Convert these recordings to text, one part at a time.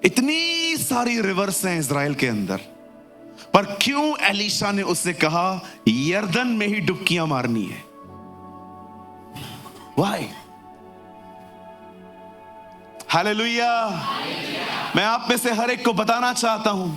इतनी सारी रिवर्स हैं इज़राइल के अंदर, पर क्यों एलीशा ने उससे कहा यरदन में ही डुबकियां मारनी है? वाई? हालेलुया। मैं आप में से हर एक को बताना चाहता हूं,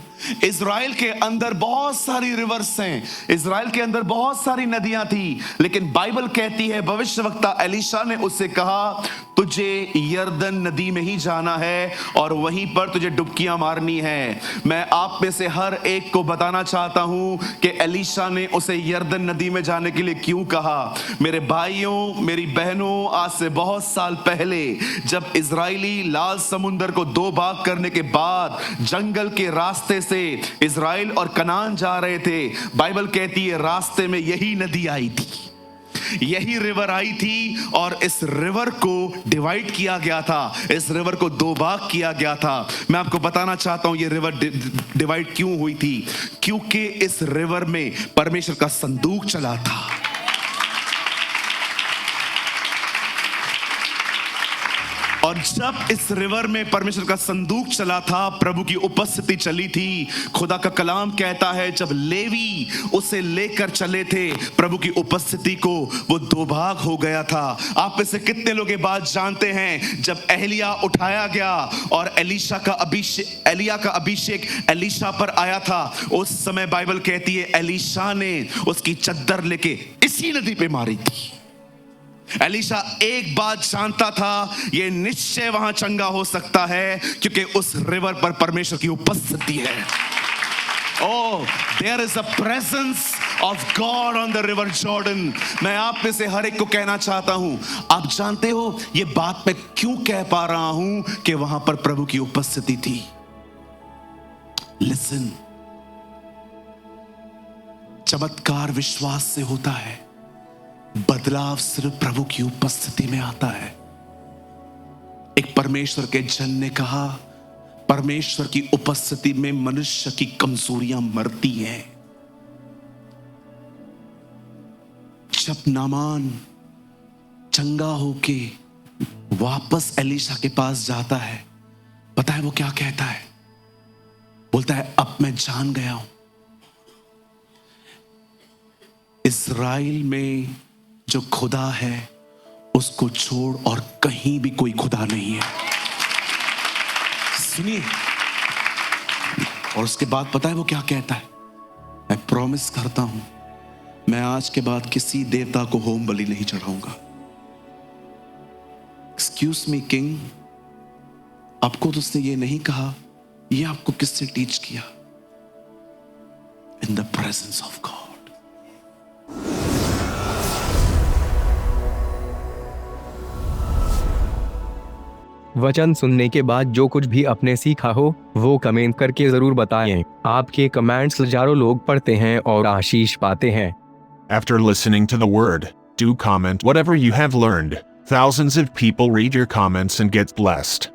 इज़राइल के अंदर बहुत सारी रिवर्स हैं, इज़राइल के अंदर बहुत सारी नदियां थी, लेकिन बाइबल कहती है, भविष्यवक्ता एलीशा ने उससे कहा तुझे यरदन नदी में ही जाना है और वहीं पर तुझे डुबकियां मारनी है। मैं आप में से हर एक को बताना चाहता हूं कि एलीशा ने उसे यरदन नदी में जाने के लिए क्यों कहा। मेरे भाइयों, मेरी बहनों, आज से बहुत साल पहले जब इज़राइली लाल समुंदर को दो भाग करने के बाद जंगल के रास्ते से इज़राइल और कनान जा रहे थे, बाइबल कहती है रास्ते में यही नदी आई थी, यही रिवर आई थी और इस रिवर को डिवाइड किया गया था, इस रिवर को दो भाग किया गया था। मैं आपको बताना चाहता हूं ये रिवर डिवाइड क्यों हुई थी, क्योंकि इस रिवर में परमेश्वर का संदूक चला था। और जब इस रिवर में परमेश्वर का संदूक चला था, प्रभु की उपस्थिति चली थी, खुदा का कलाम कहता है जब लेवी उसे लेकर चले थे प्रभु की उपस्थिति को, वो दो भाग हो गया था। आप में से कितने लोग ये बात जानते हैं, जब एलिया उठाया गया और एलिया का अभिषेक एलीशा पर आया था, उस समय बाइबल कहती है एलीशा ने उसकी चद्दर लेके इसी नदी पे मारी थी। एलीशा एक बात जानता था, यह निश्चय वहां चंगा हो सकता है क्योंकि उस रिवर पर परमेश्वर की उपस्थिति है। Oh, there is a presence of God on the river Jordan. मैं आप में से हर एक को कहना चाहता हूं, आप जानते हो ये बात मैं क्यों कह पा रहा हूं कि वहां पर प्रभु की उपस्थिति थी। Listen, चमत्कार विश्वास से होता है, बदलाव सिर्फ प्रभु की उपस्थिति में आता है। एक परमेश्वर के जन ने कहा, परमेश्वर की उपस्थिति में मनुष्य की कमजोरियां मरती हैं। जब नामान चंगा होके वापस एलीशा के पास जाता है, पता है वो क्या कहता है? बोलता है अब मैं जान गया हूं इज़राइल में जो खुदा है उसको छोड़ और कहीं भी कोई खुदा नहीं है। सुनिए, और उसके बाद पता है वो क्या कहता है? मैं प्रॉमिस करता हूं मैं आज के बाद किसी देवता को होम बलि नहीं चढ़ाऊंगा। एक्सक्यूज मी किंग, आपको तो उसने ये नहीं कहा, ये आपको किससे टीच किया? In the presence of God. वचन सुनने के बाद जो कुछ भी आपने सीखा हो वो कमेंट करके जरूर बताएं। आपके कमेंट्स हजारों लोग पढ़ते हैं और आशीष पाते हैं। After listening to the word, do comment whatever you have learned. Thousands of people read your comments and get blessed.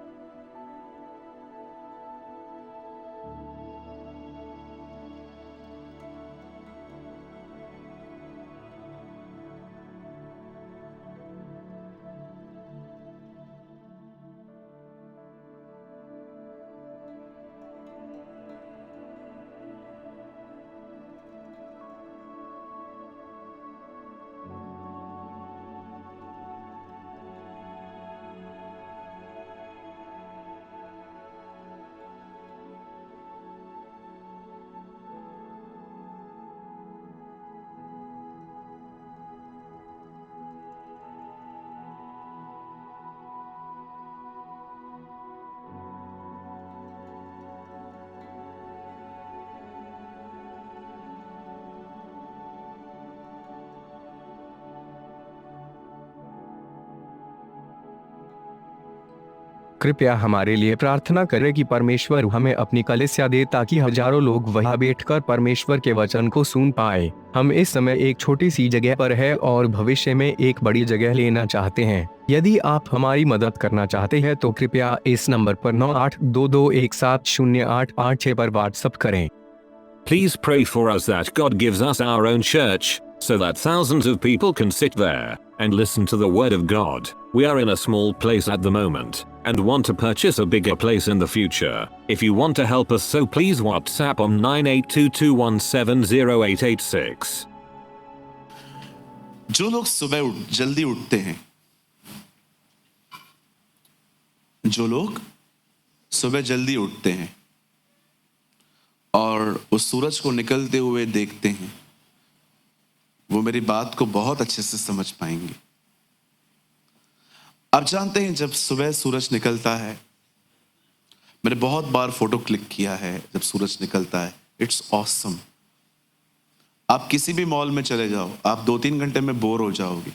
कृपया हमारे लिए प्रार्थना करें कि परमेश्वर हमें अपनी कलीसिया दे ताकि हजारों लोग वहां बैठकर परमेश्वर के वचन को सुन पाए। हम इस समय एक छोटी सी जगह पर है और भविष्य में एक बड़ी जगह लेना चाहते हैं। यदि आप हमारी मदद करना चाहते हैं तो कृपया इस नंबर पर 9822170886 पर व्हाट्सएप करें। Please pray for us that God gives us our own church, so that thousands of people can sit there and listen to the word of God. We are in a small place at the moment and want to purchase a bigger place in the future. If you want to help us, so please WhatsApp on 9822170886. जो लोग सुबह जल्दी उठते हैं, जो लोग सुबह जल्दी उठते हैं और उस सूरज को निकलते हुए देखते हैं, वो मेरी बात को बहुत अच्छे से समझ पाएंगे। आप जानते हैं जब सुबह सूरज निकलता है, मैंने बहुत बार फोटो क्लिक किया है जब सूरज निकलता है, इट्स ऑसम। आप किसी भी मॉल में चले जाओ, आप 2-3 घंटे में बोर हो जाओगे।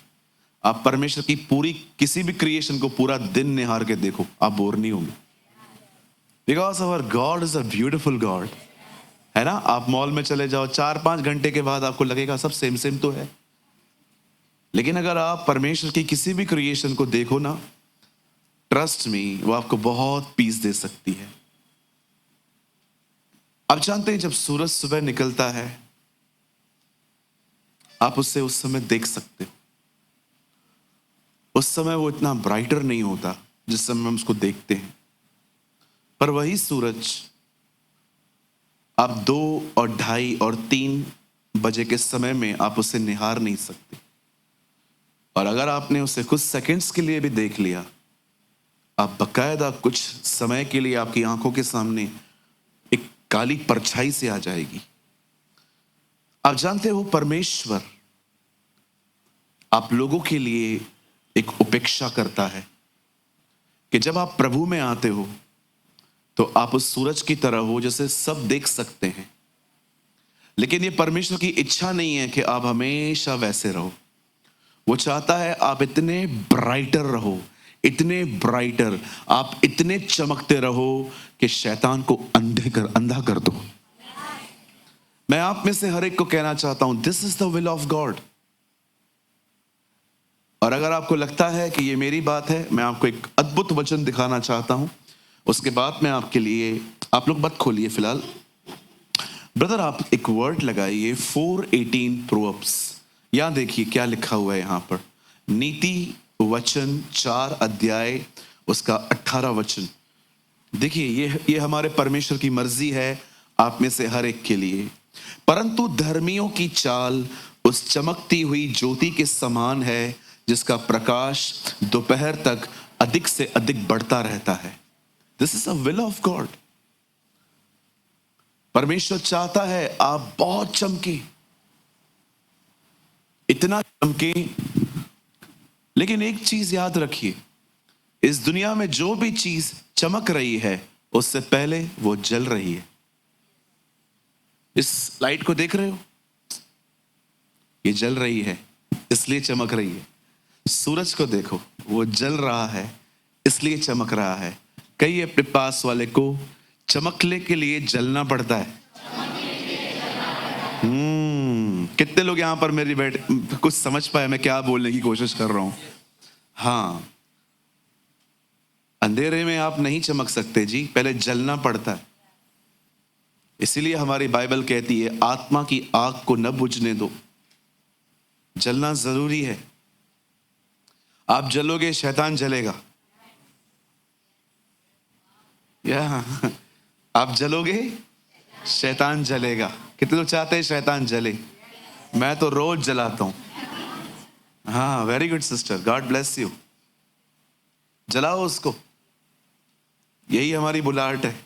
आप परमेश्वर की पूरी किसी भी क्रिएशन को पूरा दिन निहार के देखो, आप बोर नहीं होंगे। Because our God is a beautiful God, है ना। आप मॉल में चले जाओ, 4-5 घंटे के बाद आपको लगेगा सब सेम सेम तो है, लेकिन अगर आप परमेश्वर की किसी भी क्रिएशन को देखो ना, ट्रस्ट मी, वो आपको बहुत पीस दे सकती है। आप जानते हैं जब सूरज सुबह निकलता है, आप उससे उस समय देख सकते हो। उस समय वो इतना ब्राइटर नहीं होता जिस समय हम उसको देखते हैं, पर वही सूरज आप 2 और 2:30 और 3 बजे के समय में आप उसे निहार नहीं सकते। और अगर आपने उसे कुछ सेकंड्स के लिए भी देख लिया, आप बकायदा कुछ समय के लिए आपकी आंखों के सामने एक काली परछाई से आ जाएगी। आप जानते हो परमेश्वर आप लोगों के लिए एक उपेक्षा करता है कि जब आप प्रभु में आते हो तो आप उस सूरज की तरह हो जैसे सब देख सकते हैं, लेकिन ये परमेश्वर की इच्छा नहीं है कि आप हमेशा वैसे रहो। वो चाहता है आप इतने ब्राइटर रहो, इतने ब्राइटर, आप इतने चमकते रहो कि शैतान को अंधा कर दो। मैं आप में से हर एक को कहना चाहता हूं, this is the will of God. और अगर आपको लगता है कि ये मेरी बात है, मैं आपको एक अद्भुत वचन दिखाना चाहता हूं। उसके बाद मैं आपके लिए, आप लोग मत खोलिए फिलहाल, ब्रदर आप एक वर्ड लगाइए 4:18 प्रोवर्ब्स। यहां देखिए क्या लिखा हुआ है यहां पर, नीति वचन 4 अध्याय उसका 18 वचन। देखिए ये हमारे परमेश्वर की मर्जी है आप में से हर एक के लिए। परंतु धर्मियों की चाल उस चमकती हुई ज्योति के समान है जिसका प्रकाश दोपहर तक अधिक से अधिक बढ़ता रहता है। This is a will of God. परमेश्वर चाहता है आप बहुत चमके, इतना चमके। लेकिन एक चीज याद रखिए, इस दुनिया में जो भी चीज चमक रही है उससे पहले वो जल रही है। इस लाइट को देख रहे हो, ये जल रही है इसलिए चमक रही है। सूरज को देखो, वो जल रहा है इसलिए चमक रहा है। कई अपने पास वाले को चमकने के लिए जलना पड़ता है। कितने लोग यहां पर मेरी कुछ समझ पाए मैं क्या बोलने की कोशिश कर रहा हूं? हाँ, अंधेरे में आप नहीं चमक सकते जी, पहले जलना पड़ता है। इसीलिए हमारी बाइबल कहती है आत्मा की आग को न बुझने दो, जलना जरूरी है। आप जलोगे शैतान जलेगा। आप जलोगे शैतान जलेगा। कितने लोग चाहते हैं शैतान जले? मैं तो रोज जलाता हूं। हाँ, very good sister, God bless you. जलाओ उसको, यही हमारी बुलाहट है।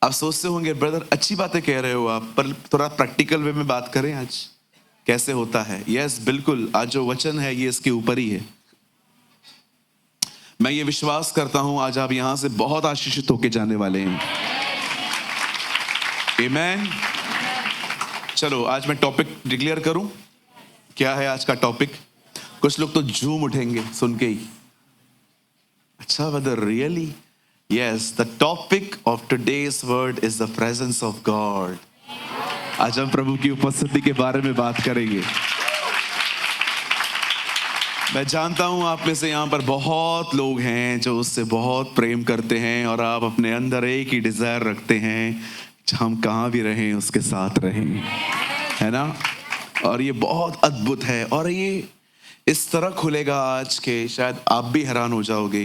आप सोचते होंगे ब्रदर अच्छी बातें कह रहे हो आप, पर थोड़ा प्रैक्टिकल वे में बात करें आज कैसे होता है। यस बिल्कुल, आज जो वचन है ये इसके ऊपर ही है। मैं ये विश्वास करता हूं आज आप यहां से बहुत आशीषित होके जाने वाले हैं। आमीन। चलो आज मैं टॉपिक डिक्लेयर करूं। क्या है आज का टॉपिक? कुछ लोग तो झूम उठेंगे सुन के ही। अच्छा brother, really? Yes, the topic of today's word is the presence of God. आज हम प्रभु की उपस्थिति के बारे में बात करेंगे। मैं जानता हूं आप में से यहां पर बहुत लोग हैं जो उससे बहुत प्रेम करते हैं और आप अपने अंदर एक ही डिजायर रखते हैं, हम कहां भी रहें उसके साथ रहें, है ना। और ये बहुत अद्भुत है। और ये इस तरह खुलेगा आज के शायद आप भी हैरान हो जाओगे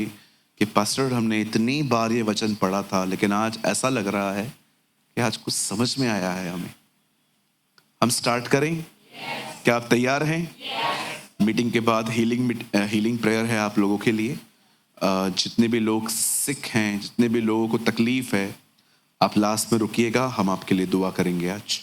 कि पास्टर हमने इतनी बार ये वचन पढ़ा था, लेकिन आज ऐसा लग रहा है कि आज कुछ समझ में आया है हमें। हम स्टार्ट करें? क्या आप तैयार हैं? मीटिंग के बाद हीलिंग प्रेयर है आप लोगों के लिए। जितने भी लोग सिक हैं, जितने भी लोगों को तकलीफ है, आप लास्ट में रुकिएगा, हम आपके लिए दुआ करेंगे। आज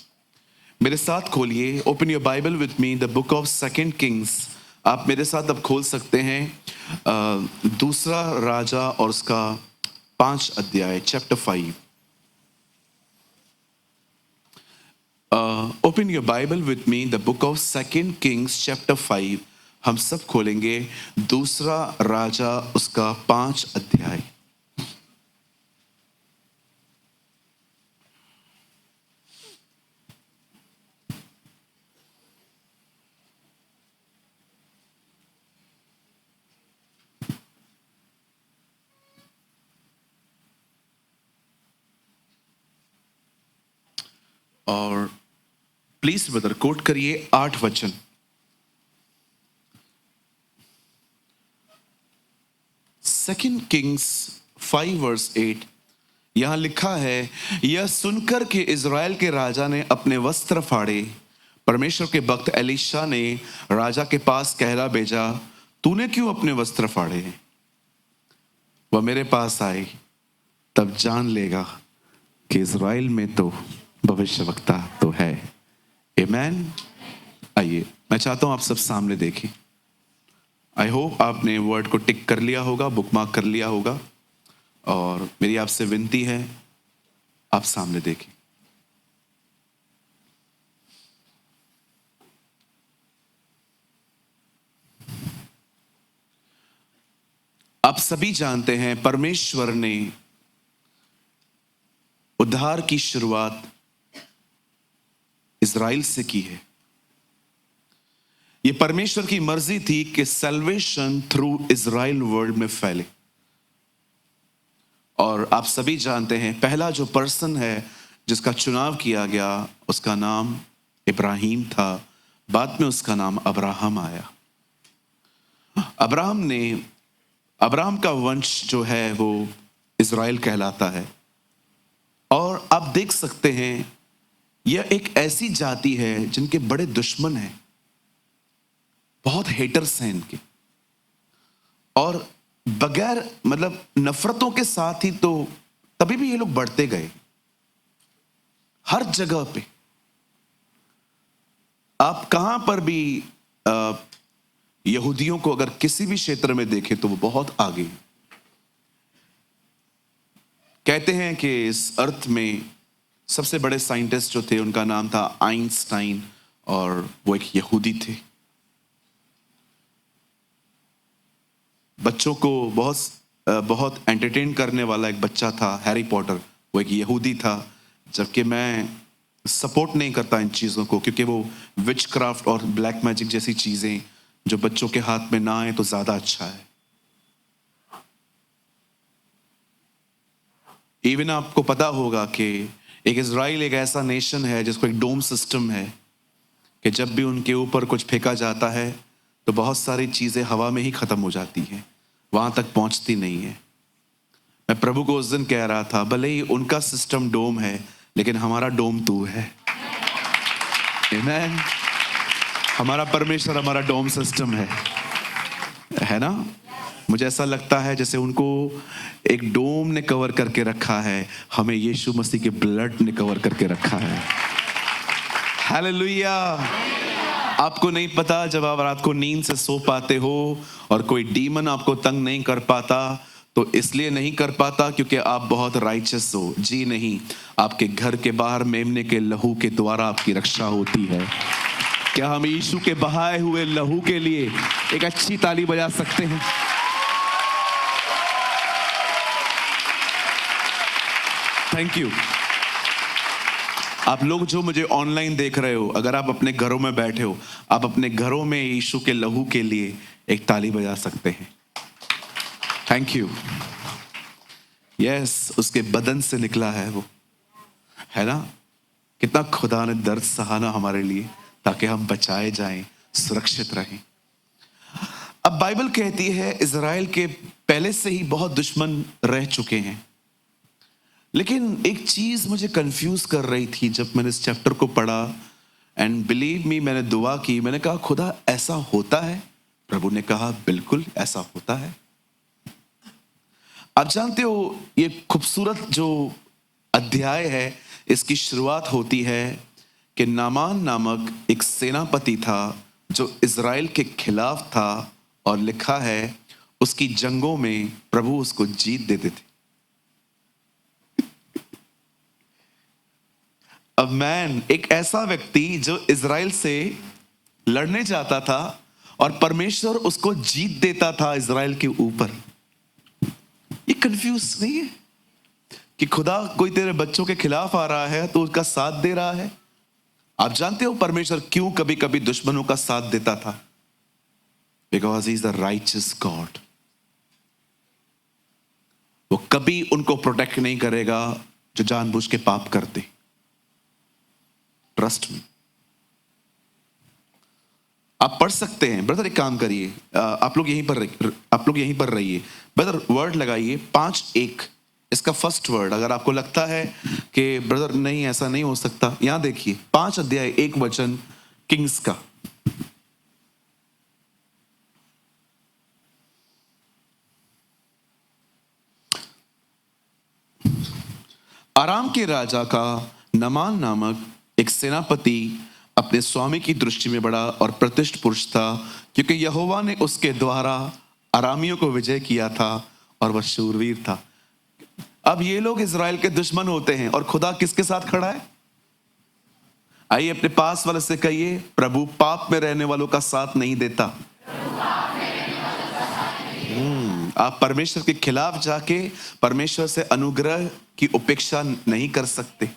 मेरे साथ खोलिए, open your Bible with me, the book of 2 Kings. आप मेरे साथ अब खोल सकते हैं दूसरा राजा और उसका 5 अध्याय, chapter 5। Open your Bible with me, the book of 2 Kings chapter 5। हम सब खोलेंगे दूसरा राजा उसका 5 अध्याय। और प्लीज ब्रदर कोट करिए 8 वचन। सेकंड किंग्स 5 वर्स 8 यहां लिखा है, यह सुनकर कि इज़राइल के राजा ने अपने वस्त्र फाड़े, परमेश्वर के भक्त एलीशा ने राजा के पास कहला भेजा, तूने क्यों अपने वस्त्र फाड़े? वह मेरे पास आए, तब जान लेगा कि इज़राइल में तो भविष्यवक्ता तो है। आमेन। आइए, मैं चाहता हूं आप सब सामने देखें। आई होप आपने वर्ड को टिक कर लिया होगा, बुकमार्क कर लिया होगा, और मेरी आपसे विनती है आप सामने देखें। आप सभी जानते हैं परमेश्वर ने उद्धार की शुरुआत इज़राइल से की है। यह परमेश्वर की मर्जी थी कि सैल्वेशन थ्रू इज़राइल वर्ल्ड में फैले। और आप सभी जानते हैं पहला जो पर्सन है जिसका चुनाव किया गया, उसका नाम इब्राहिम था, बाद में उसका नाम अब्राहम आया। अब्राहम का वंश जो है वो इज़राइल कहलाता है। और आप देख सकते हैं यह एक ऐसी जाति है जिनके बड़े दुश्मन हैं, बहुत हेटर्स हैं इनके, और बगैर मतलब नफरतों के साथ ही तो तभी भी ये लोग बढ़ते गए। हर जगह पे आप कहां पर भी यहूदियों को अगर किसी भी क्षेत्र में देखें तो वो बहुत आगे हैं। कहते हैं कि इस अर्थ में सबसे बड़े साइंटिस्ट जो थे उनका नाम था आइंस्टाइन, और वो एक यहूदी थे। बच्चों को बहुत एंटरटेन करने वाला एक बच्चा था हैरी पॉटर, वो एक यहूदी था। जबकि मैं सपोर्ट नहीं करता इन चीज़ों को, क्योंकि वो विच क्राफ्ट और ब्लैक मैजिक जैसी चीज़ें जो बच्चों के हाथ में ना आए तो ज़्यादा अच्छा है। इवन आपको पता होगा कि एक इज़राइल एक ऐसा नेशन है जिसको एक डोम सिस्टम है कि जब भी उनके ऊपर कुछ फेंका जाता है तो बहुत सारी चीज़ें हवा में ही ख़त्म हो जाती हैं, वहाँ तक पहुँचती नहीं है। मैं प्रभु को उस दिन कह रहा था, भले ही उनका सिस्टम डोम है लेकिन हमारा डोम तू है। आमीन। हमारा परमेश्वर हमारा डोम सिस्टम है ना। मुझे ऐसा लगता है जैसे उनको एक डोम ने कवर करके रखा है, हमें यीशु मसीह के ब्लड ने कवर करके रखा है। हालेलुया। आपको नहीं पता, जब आप रात को नींद से सो पाते हो और कोई डीमन आपको तंग नहीं कर पाता, तो इसलिए नहीं कर पाता क्योंकि आप बहुत राइचस हो। जी नहीं, आपके घर के बाहर मेमने के लहू के द्वारा आपकी रक्षा होती है। क्या हम यीशु के बहाए हुए लहू के लिए एक अच्छी ताली बजा सकते हैं? Thank you. आप लोग जो मुझे ऑनलाइन देख रहे हो, अगर आप अपने घरों में बैठे हो, आप अपने घरों में यीशु के लहू के लिए एक ताली बजा सकते हैं। Thank you. यस, उसके बदन से निकला है वो, है ना। कितना खुदा ने दर्द सहाना हमारे लिए ताकि हम बचाए जाएं, सुरक्षित रहें। अब बाइबल कहती है इज़राइल के पहले से ही बहुत दुश्मन रह चुके हैं, लेकिन एक चीज मुझे कंफ्यूज कर रही थी जब मैंने इस चैप्टर को पढ़ा। एंड बिलीव मी, मैंने दुआ की, मैंने कहा खुदा ऐसा होता है? प्रभु ने कहा बिल्कुल ऐसा होता है। आप जानते हो ये खूबसूरत जो अध्याय है, इसकी शुरुआत होती है कि नामान नामक एक सेनापति था जो इज़राइल के खिलाफ था, और लिखा है उसकी जंगों में प्रभु उसको जीत देते थे। अब मैन, एक ऐसा व्यक्ति जो इज़राइल से लड़ने जाता था और परमेश्वर उसको जीत देता था इज़राइल के ऊपर। ये कंफ्यूज नहीं है कि खुदा कोई तेरे बच्चों के खिलाफ आ रहा है तो उसका साथ दे रहा है? आप जानते हो परमेश्वर क्यों कभी कभी दुश्मनों का साथ देता था? Because he is the righteous God. वो कभी उनको प्रोटेक्ट नहीं करेगा जो जानबूझ के पाप करते। Trust me. आप पढ़ सकते हैं ब्रदर, एक काम करिए, आप लोग यहीं पर रहिए ब्रदर, वर्ड लगाइए 5:1, इसका फर्स्ट वर्ड। अगर आपको लगता है कि ब्रदर नहीं ऐसा नहीं हो सकता, यहां देखिए 5 अध्याय 1 वचन किंग्स का। आराम के राजा का नमान नामक एक सेनापति अपने स्वामी की दृष्टि में बड़ा और प्रतिष्ठित पुरुष था, क्योंकि यहोवा ने उसके द्वारा अरामियों को विजय किया था और वह शूरवीर था। अब ये लोग इज़राइल के दुश्मन होते हैं और खुदा किसके साथ खड़ा है? आइए अपने पास वाले से कहिए, प्रभु पाप में रहने वालों का साथ नहीं देता। आप परमेश्वर के खिलाफ जाके परमेश्वर से अनुग्रह की उपेक्षा नहीं कर सकते।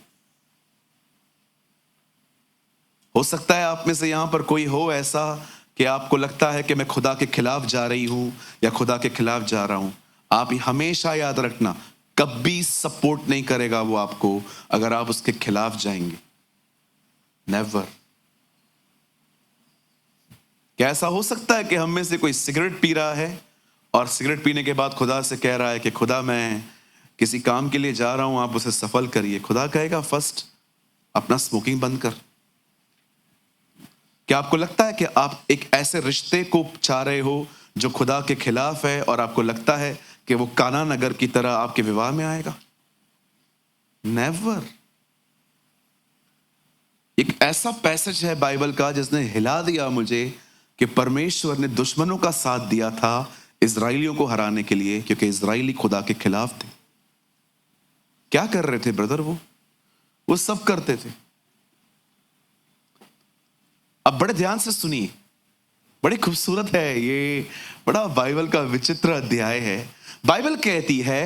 हो सकता है आप में से यहां पर कोई हो ऐसा कि आपको लगता है कि मैं खुदा के खिलाफ जा रही हूं या खुदा के खिलाफ जा रहा हूं। आप हमेशा याद रखना, कभी सपोर्ट नहीं करेगा वो आपको अगर आप उसके खिलाफ जाएंगे। नेवर। क्या ऐसा हो सकता है कि हम में से कोई सिगरेट पी रहा है और सिगरेट पीने के बाद खुदा से कह रहा है कि खुदा मैं किसी काम के लिए जा रहा हूं, आप उसे सफल करिए? खुदा कहेगा फर्स्ट अपना स्मोकिंग बंद कर। क्या आपको लगता है कि आप एक ऐसे रिश्ते को चाह रहे हो जो खुदा के खिलाफ है और आपको लगता है कि वो काना नगर की तरह आपके विवाह में आएगा? नेवर। एक ऐसा पैसेज है बाइबल का जिसने हिला दिया मुझे कि परमेश्वर ने दुश्मनों का साथ दिया था इज़राइलियों को हराने के लिए, क्योंकि इज़राइली खुदा के खिलाफ थे। क्या कर रहे थे ब्रदर? वो सब करते थे। अब बड़े ध्यान से सुनिए, बड़ी खूबसूरत है ये, बड़ा बाइबल का विचित्र अध्याय है। बाइबल कहती है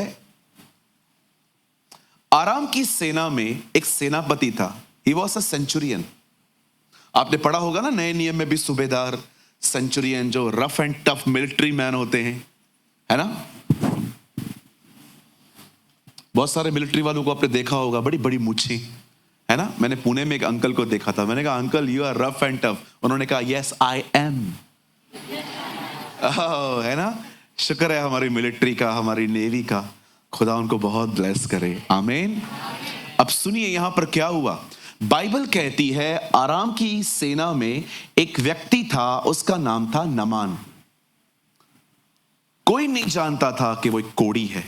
आराम की सेना में एक सेनापति था। He was a Centurion. आपने पढ़ा होगा ना नए नियम में भी, सूबेदार, सेंचुरियन, जो rough and tough military man होते हैं, है ना? बहुत सारे मिलिट्री वालों को आपने देखा होगा, बड़ी बड़ी मूछें, है ना? मैंने पुणे में एक अंकल को देखा था, मैंने कहा uncle you are rough and tough. उन्होंने कहा यस आई एम। है ना? शुक्र है हमारी मिलिट्री का, हमारी नेवी का, खुदा उनको बहुत ब्लेस करे। आमीन। अब सुनिए यहां पर क्या हुआ। बाइबल कहती है आराम की सेना में एक व्यक्ति था, उसका नाम था नमान। कोई नहीं जानता था कि वो एक कोढ़ी है।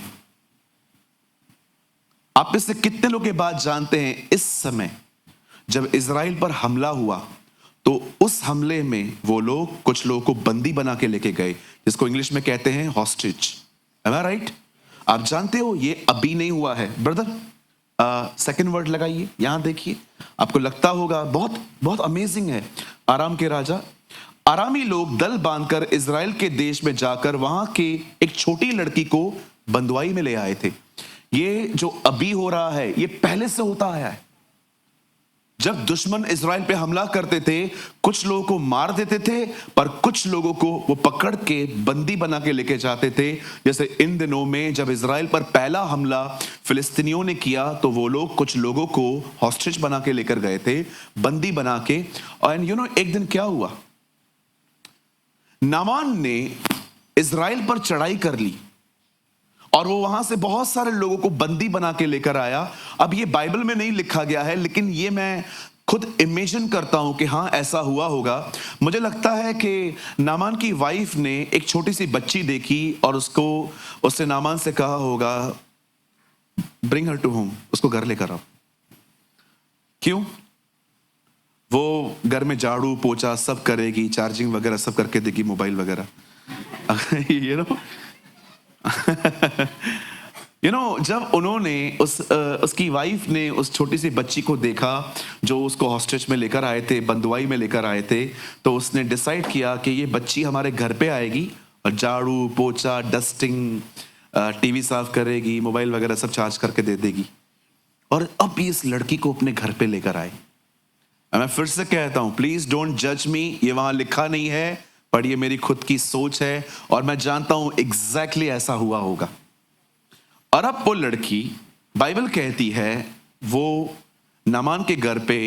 आप में से कितने लोग ये बात जानते हैं? इस समय जब इज़राइल पर हमला हुआ तो उस हमले में वो लोग कुछ लोगों को बंदी बना के लेके गए, जिसको इंग्लिश में कहते हैं हॉस्टेज। एम आई राइट? आप जानते हो ये अभी नहीं हुआ है ब्रदर। सेकंड वर्ड लगाइए, यहां देखिए, आपको लगता होगा बहुत बहुत अमेजिंग है। आराम के राजा, आरामी लोग दल बांधकर इज़राइल के देश में जाकर वहां के एक छोटी लड़की को बंदुआई में ले आए थे। ये जो अभी हो रहा है ये पहले से होता आया है। जब दुश्मन इज़राइल पे हमला करते थे, कुछ लोगों को मार देते थे, पर कुछ लोगों को वो पकड़ के बंदी बना के लेके जाते थे। जैसे इन दिनों में जब इज़राइल पर पहला हमला फिलिस्तीनियों ने किया तो वो लोग कुछ लोगों को हॉस्टेज बना के लेकर गए थे, बंदी बना के। और यू नो एक दिन क्या हुआ, नामान ने इज़राइल पर चढ़ाई कर ली और वो वहां से बहुत सारे लोगों को बंदी बना के लेकर आया। अब ये बाइबल में नहीं लिखा गया है, लेकिन ये मैं खुद इमेजिन करता हूं कि हाँ ऐसा हुआ होगा। मुझे लगता है कि नामान की वाइफ ने एक छोटी सी बच्ची देखी और उससे नामान से कहा होगा, ब्रिंग हर टू होम, उसको घर लेकर आओ। क्यों? वो घर में झाड़ू पोछा सब करेगी, चार्जिंग वगैरह सब करके देगी, मोबाइल वगैरह जब उन्होंने उसकी वाइफ ने उस छोटी सी बच्ची को देखा जो उसको हॉस्टेज में लेकर आए थे, बंदुआई में लेकर आए थे, तो उसने डिसाइड किया कि ये बच्ची हमारे घर पे आएगी और झाड़ू पोछा, डस्टिंग, टीवी साफ करेगी, मोबाइल वगैरह सब चार्ज करके दे देगी। और अब इस लड़की को अपने घर पे लेकर आए। मैं फिर से कहता हूं, प्लीज डोंट जज मी, ये वहां लिखा नहीं है, पर ये मेरी खुद की सोच है और मैं जानता हूं एग्जैक्टली ऐसा हुआ होगा। और अब वो लड़की, बाइबल कहती है, वो नामान के घर पे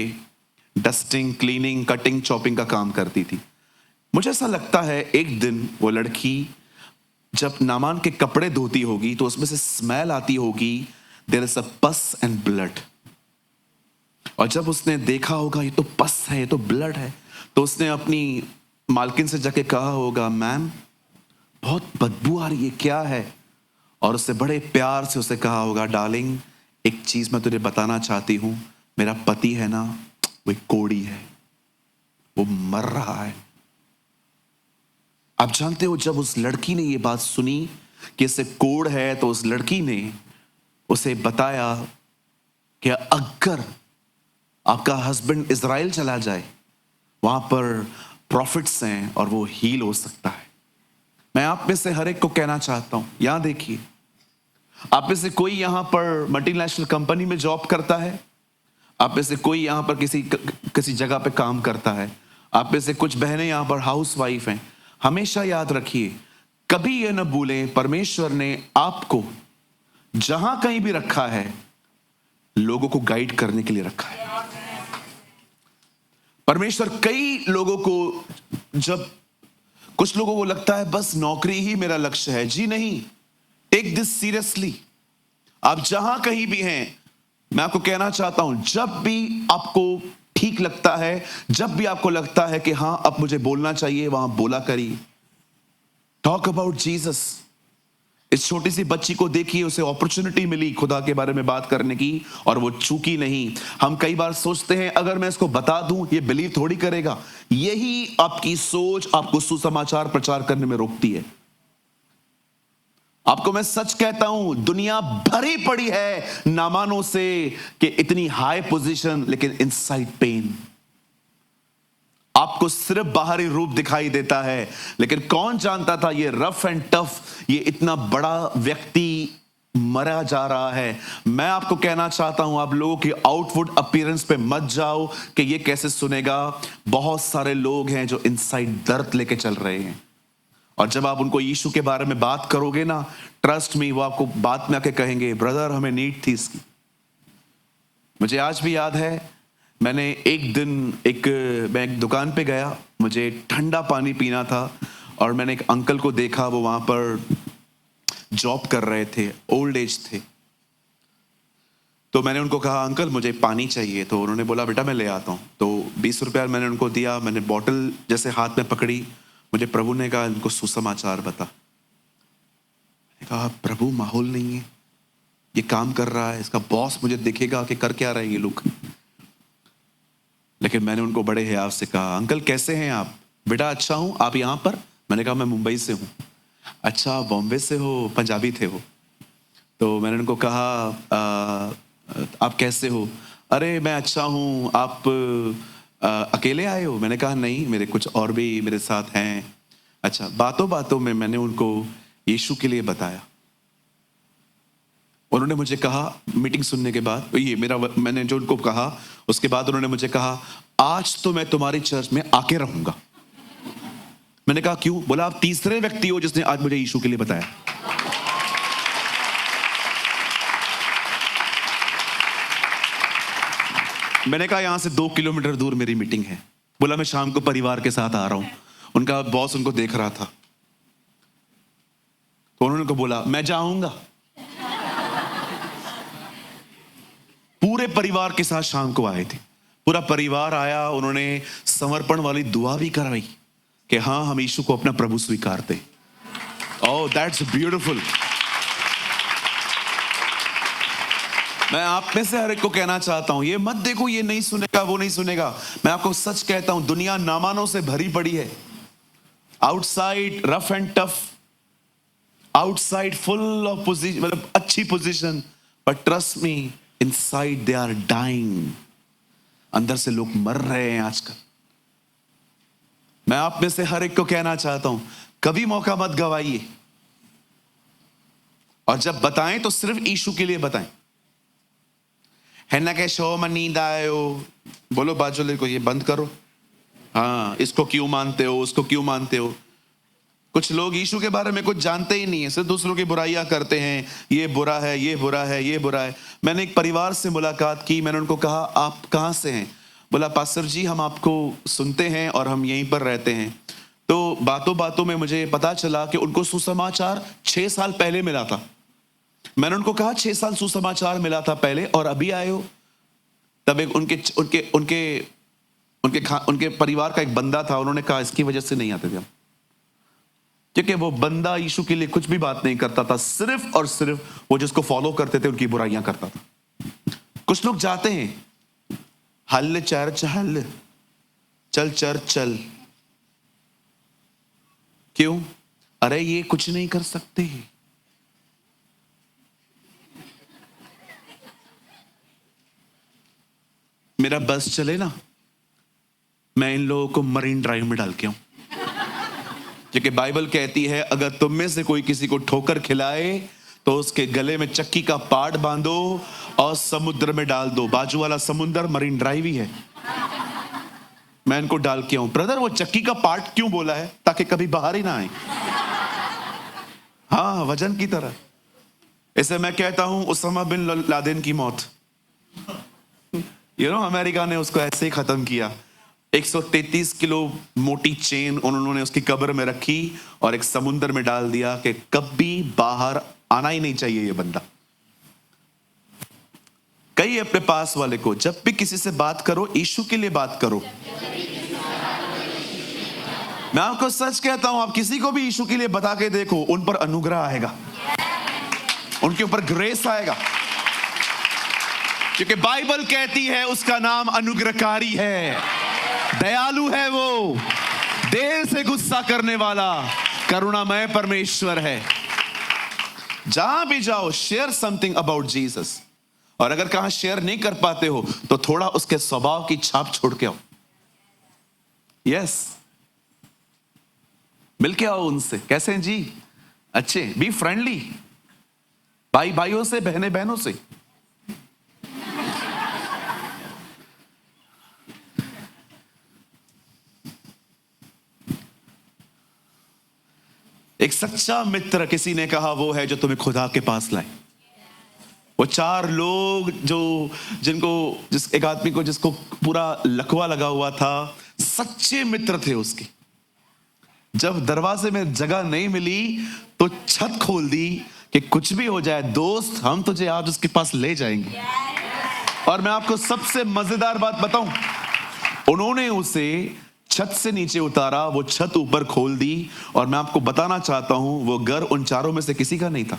डस्टिंग, क्लीनिंग, कटिंग, चॉपिंग का काम करती थी। मुझे ऐसा लगता है एक दिन वो लड़की जब नामान के कपड़े धोती होगी तो उसमें से स्मेल आती होगी, देयर इज अ पस एंड ब्लड। और जब उसने देखा होगा ये तो पस है, ये तो ब्लड है, तो उसने अपनी मालकिन से जाके कहा होगा, मैम बहुत बदबू आ रही है, क्या है? और उससे बड़े प्यार से उसे कहा होगा, डार्लिंग एक चीज मैं तुझे बताना चाहती हूं, मेरा पति है ना, वो एक कोढ़ी है, वो मर रहा है। आप जानते हो, जब उस लड़की ने ये बात सुनी कि इससे कोढ़ है, तो उस लड़की ने उसे बताया कि अगर आपका हस्बैंड इज़राइल चला जाए, वहां पर प्रॉफिट्स हैं और वो हील हो सकता है। मैं आप में से हर एक को कहना चाहता हूं, यहां देखिए, आप में से कोई यहां पर मल्टीनेशनल कंपनी में जॉब करता है, आप में से कोई यहां पर किसी जगह पे काम करता है, आप में से कुछ बहनें यहां पर हाउस वाइफ हैं। हमेशा याद रखिए, कभी यह न भूलें, परमेश्वर ने आपको जहां कहीं भी रखा है, लोगों को गाइड करने के लिए रखा है। परमेश्वर कई लोगों को, जब कुछ लोगों को लगता है बस नौकरी ही मेरा लक्ष्य है, जी नहीं, टेक दिस सीरियसली। आप जहां कहीं भी हैं, मैं आपको कहना चाहता हूं, जब भी आपको ठीक लगता है, जब भी आपको लगता है कि हां अब मुझे बोलना चाहिए, वहां बोला करिए। Talk about Jesus. इस छोटी सी बच्ची को देखिए, उसे अपॉर्चुनिटी मिली खुदा के बारे में बात करने की और वो चूकी नहीं। हम कई बार सोचते हैं अगर मैं इसको बता दूं ये बिलीव थोड़ी करेगा। यही आपकी सोच आपको सुसमाचार प्रचार करने में रोकती है। आपको मैं सच कहता हूं, दुनिया भरी पड़ी है नामानों से कि इतनी हाई पोजीशन, लेकिन इनसाइड पेन। आपको सिर्फ बाहरी रूप दिखाई देता है, लेकिन कौन जानता था ये रफ एंड टफ, ये इतना बड़ा व्यक्ति मरा जा रहा है। मैं आपको कहना चाहता हूं, आप लोगों की आउटवुड अपीयरेंस पे मत जाओ कि ये कैसे सुनेगा। बहुत सारे लोग हैं जो इनसाइड दर्द लेके चल रहे हैं, और जब आप उनको यीशु के बारे में बात करोगे ना, ट्रस्ट मी, वो आपको बात में आके कहेंगे, ब्रदर हमें नीड थी इसकी। मुझे आज भी याद है, मैंने एक दिन मैं एक दुकान पे गया, मुझे ठंडा पानी पीना था, और मैंने एक अंकल को देखा, वो वहां पर जॉब कर रहे थे, ओल्ड एज थे। तो मैंने उनको कहा, अंकल मुझे पानी चाहिए। तो उन्होंने बोला, बेटा मैं ले आता हूँ। तो 20 रुपया मैंने उनको दिया। मैंने बॉटल जैसे हाथ में पकड़ी, मुझे प्रभु ने कहा इनको सुसमाचार बता। मैंने कहा, प्रभु माहौल नहीं है, ये काम कर रहा है, इसका बॉस मुझे देखेगा कि कर क्या रहे हैं ये लोग। लेकिन मैंने उनको बड़े हियाव से कहा, अंकल कैसे हैं आप? बेटा अच्छा हूं, आप यहाँ पर? मैंने कहा मैं मुंबई से हूँ। अच्छा बॉम्बे से हो, पंजाबी थे वो। तो मैंने उनको कहा आप कैसे हो? अरे मैं अच्छा हूँ, आप अकेले आए हो? मैंने कहा नहीं, मेरे कुछ और भी मेरे साथ हैं। अच्छा, बातों बातों में मैंने उनको यीशु के लिए बताया। उन्होंने मुझे कहा, मीटिंग सुनने के बाद, मैंने जो उनको कहा, उसके बाद उन्होंने मुझे कहा, आज तो मैं तुम्हारी चर्च में आके रहूंगा। मैंने कहा क्यों? बोला आप तीसरे व्यक्ति हो जिसने आज मुझे यीशु के लिए बताया। मैंने कहा यहां से 2 किलोमीटर दूर मेरी मीटिंग है। बोला मैं शाम को परिवार के साथ आ रहा हूं। उनका बॉस उनको देख रहा था, तो उन्होंने उनको बोला मैं जाऊंगा। पूरे परिवार के साथ शाम को आए थे, पूरा परिवार आया, उन्होंने समर्पण वाली दुआ भी करवाई कि हाँ हम यीशु को अपना प्रभु स्वीकारते। Oh that's beautiful. मैं आप में से हर एक को कहना चाहता हूं, ये मत देखो ये नहीं सुनेगा वो नहीं सुनेगा। मैं आपको सच कहता हूं, दुनिया नामानों से भरी पड़ी है। Outside rough and tough, outside full of position, मतलब अच्छी position, but trust me inside they are dying. अंदर से लोग मर रहे हैं आजकल। मैं आप में से हर एक को कहना चाहता हूं, कभी मौका मत गवाइए, और जब बताएं तो सिर्फ यीशु के लिए बताएं। है ना के शो में नींद आयो, बोलो बाजू को ये बंद करो। हाँ, इसको क्यों मानते हो, उसको क्यों मानते हो। कुछ लोग यीशु के बारे में कुछ जानते ही नहीं है, सिर्फ दूसरों की बुराइयां करते हैं, ये बुरा है, ये बुरा है, ये बुरा है। मैंने एक परिवार से मुलाकात की, मैंने उनको कहा आप कहाँ से हैं। बोला पास्टर जी हम आपको सुनते हैं और हम यहीं पर रहते हैं। तो बातों बातों में मुझे पता चला कि उनको सुसमाचार 6 साल पहले मिला था। मैंने उनको कहा 6 साल सुसमाचार मिला था पहले और अभी आए हो। तब एक उनके परिवार का एक बंदा था, उन्होंने कहा इसकी वजह से नहीं आते थे हम, क्योंकि वो बंदा यीशु के लिए कुछ भी बात नहीं करता था, सिर्फ और सिर्फ वो जिसको फॉलो करते थे उनकी बुराइयां करता था। कुछ लोग जाते हैं हल चर्च हल, चल चर्च चल, क्यों? अरे ये कुछ नहीं कर सकते। मेरा बस चले ना, मैं इन लोगों को मरीन ड्राइव में डाल के आऊं, क्योंकि बाइबल कहती है अगर तुम में से कोई किसी को ठोकर खिलाए तो उसके गले में चक्की का पाट बांधो और समुद्र में डाल दो। बाजू वाला समुद्र मरीन ड्राइव ही है। मैं इनको डाल के आऊं। ब्रदर वो चक्की का पार्ट क्यों बोला है? ताकि कभी बाहर ही ना आए। हाँ, वजन की तरह। इसे मैं कहता हूं उसामा बिन लादेन की मौत। अमेरिका ने उसको ऐसे ही खत्म किया। 133 किलो मोटी चेन उन्होंने उसकी कब्र में रखी और एक समुद्र में डाल दिया कि कभी बाहर आना ही नहीं चाहिए ये बंदा। कई अपने पास वाले को जब भी किसी से बात करो यीशु के लिए बात करो। मैं आपको सच कहता हूं, आप किसी को भी यीशु के लिए बता के देखो, उन पर अनुग्रह आएगा, उनके ऊपर ग्रेस आएगा, क्योंकि बाइबल कहती है उसका नाम अनुग्रहकारी है, दयालु है, वो देर से गुस्सा करने वाला करुणामय परमेश्वर है। जहां भी जाओ शेयर समथिंग अबाउट जीसस, और अगर कहां शेयर नहीं कर पाते हो तो थोड़ा उसके स्वभाव की छाप छोड़ के आओ। यस, मिल के आओ उनसे, कैसे हैं जी, अच्छे, बी फ्रेंडली, भाई भाइयों से, बहनें बहनों से। एक सच्चा मित्र किसी ने कहा वो है जो तुम्हें खुदा के पास लाए। वो 4 लोग एक आदमी को जिसको पूरा लकवा लगा हुआ था, सच्चे मित्र थे उसके। जब दरवाजे में जगह नहीं मिली तो छत खोल दी कि कुछ भी हो जाए दोस्त, हम तुझे आज उसके पास ले जाएंगे। और मैं आपको सबसे मजेदार बात बताऊं, उन्होंने उसे छत से नीचे उतारा, वो छत ऊपर खोल दी, और मैं आपको बताना चाहता हूं वो घर उन 4 में से किसी का नहीं था।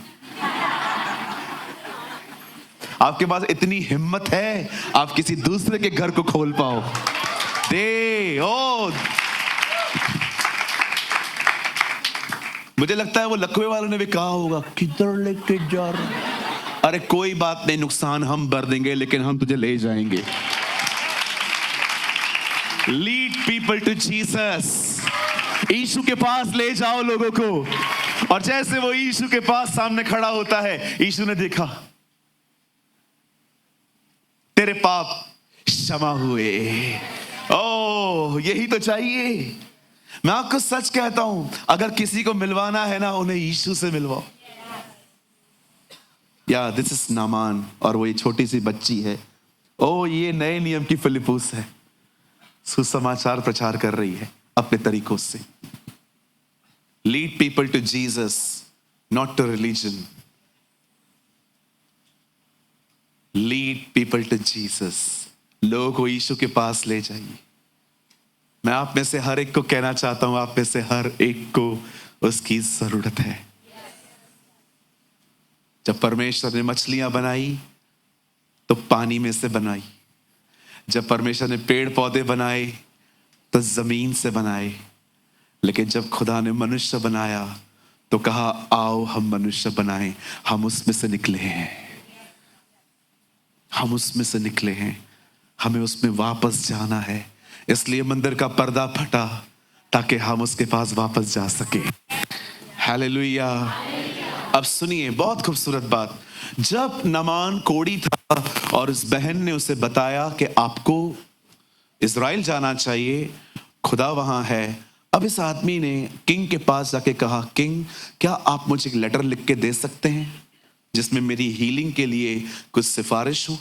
आपके पास इतनी हिम्मत है आप किसी दूसरे के घर को खोल पाओ। मुझे लगता है वो लकवे वालों ने भी कहा होगा किधर लेके जा रहा। अरे कोई बात नहीं, नुकसान हम भर देंगे, लेकिन हम तुझे ले जाएंगे। Lead people to Jesus. Yeshu के पास ले जाओ लोगों को। और जैसे वो यीशु के पास सामने खड़ा होता है, यीशु ने देखा तेरे पाप क्षमा हुए। ओह, यही तो चाहिए। मैं आपको सच कहता हूं, अगर किसी को मिलवाना है ना, उन्हें यीशु से मिलवाओ। या दिस इज नामान, और वो ये छोटी सी बच्ची है। ओ, ये नए नियम की फिलिप्पुस है, सुसमाचार प्रचार कर रही है अपने तरीकों से। Lead people to Jesus, not to religion. Lead people to Jesus, लोगों को यीशु के पास ले जाइए। मैं आप में से हर एक को कहना चाहता हूं, आप में से हर एक को उसकी जरूरत है। जब परमेश्वर ने मछलियां बनाई तो पानी में से बनाई, जब परमेश्वर ने पेड़ पौधे बनाए तो जमीन से बनाए, लेकिन जब खुदा ने मनुष्य बनाया तो कहा आओ हम मनुष्य बनाएं। हम उसमें से निकले हैं, हम उसमें से निकले हैं, हमें उसमें वापस जाना है। इसलिए मंदिर का पर्दा फटा ताकि हम उसके पास वापस जा सके। हालेलुया। अब सुनिए बहुत खूबसूरत बात। जब नामान कोढ़ी था और उस बहन ने उसे बताया कि आपको इज़राइल जाना चाहिए, खुदा वहां है। अब इस आदमी ने किंग के पास जाके कहा, किंग क्या आप मुझे एक लेटर लिख के दे सकते हैं जिसमें मेरी हीलिंग के लिए कुछ सिफारिश हो?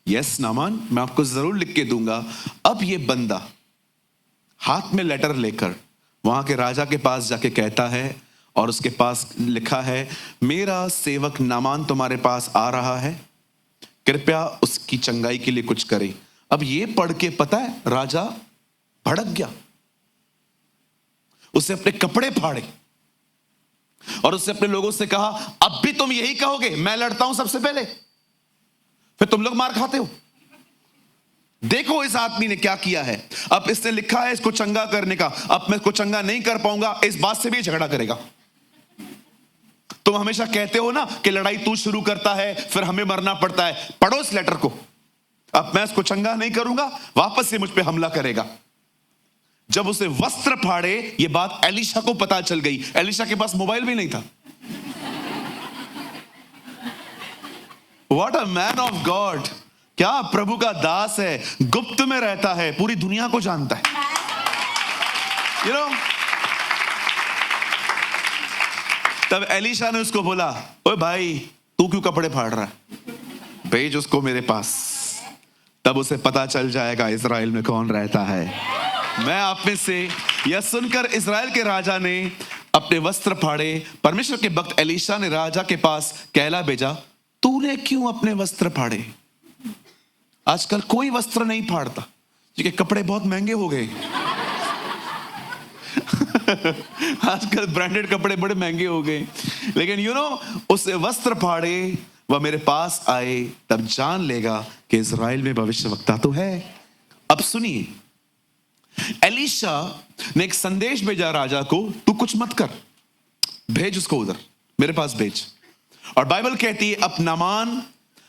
यस नामान, मैं आपको जरूर लिख के दूंगा। अब ये बंदा हाथ में लेटर लेकर वहां के राजा के पास जाके कहता है, और उसके पास लिखा है, मेरा सेवक नामान तुम्हारे पास आ रहा है, कृपया उसकी चंगाई के लिए कुछ करें। अब ये पढ़ के पता है राजा भड़क गया, उसे अपने कपड़े फाड़े और उससे अपने लोगों से कहा, अब भी तुम यही कहोगे मैं लड़ता हूं सबसे पहले, फिर तुम लोग मार खाते हो। देखो इस आदमी ने क्या किया है। अब इसने लिखा है इसको चंगा करने का, अब मैं इसको चंगा नहीं कर पाऊंगा, इस बात से भी झगड़ा करेगा। तुम हमेशा कहते हो ना कि लड़ाई तू शुरू करता है फिर हमें मरना पड़ता है। पढ़ो इस लेटर को। अब मैं इसको चंगा नहीं करूंगा, वापस से मुझ पे हमला करेगा। जब उसे वस्त्र फाड़े, ये बात एलिशा को पता चल गई। एलिशा के पास मोबाइल भी नहीं था। What a man of God, क्या प्रभु का दास है, गुप्त में रहता है, पूरी दुनिया को जानता है। यू नो, तब एलिशा ने उसको बोला, ओए भाई तू क्यों कपड़े फाड़ रहा है, भेज उसको मेरे पास, तब उसे पता चल जाएगा इज़राइल में कौन रहता है। मैं आप में से यह सुनकर इज़राइल के राजा ने अपने वस्त्र फाड़े। परमेश्वर के भक्त एलिशा ने राजा के पास कहला भेजा, तूने क्यों अपने वस्त्र फाड़े? आजकल कोई वस्त्र नहीं फाड़ता क्योंकि कपड़े बहुत महंगे हो गए। आजकल ब्रांडेड कपड़े बड़े महंगे हो गए। लेकिन यू नो, उसे वस्त्र फाड़े, वह मेरे पास आए, तब जान लेगा कि इज़राइल में भविष्यवक्ता तो है। अब सुनिए, एलिशा ने एक संदेश भेजा राजा को, तू कुछ मत कर, भेज उसको उधर मेरे पास भेज। और बाइबल कहती है अब नामान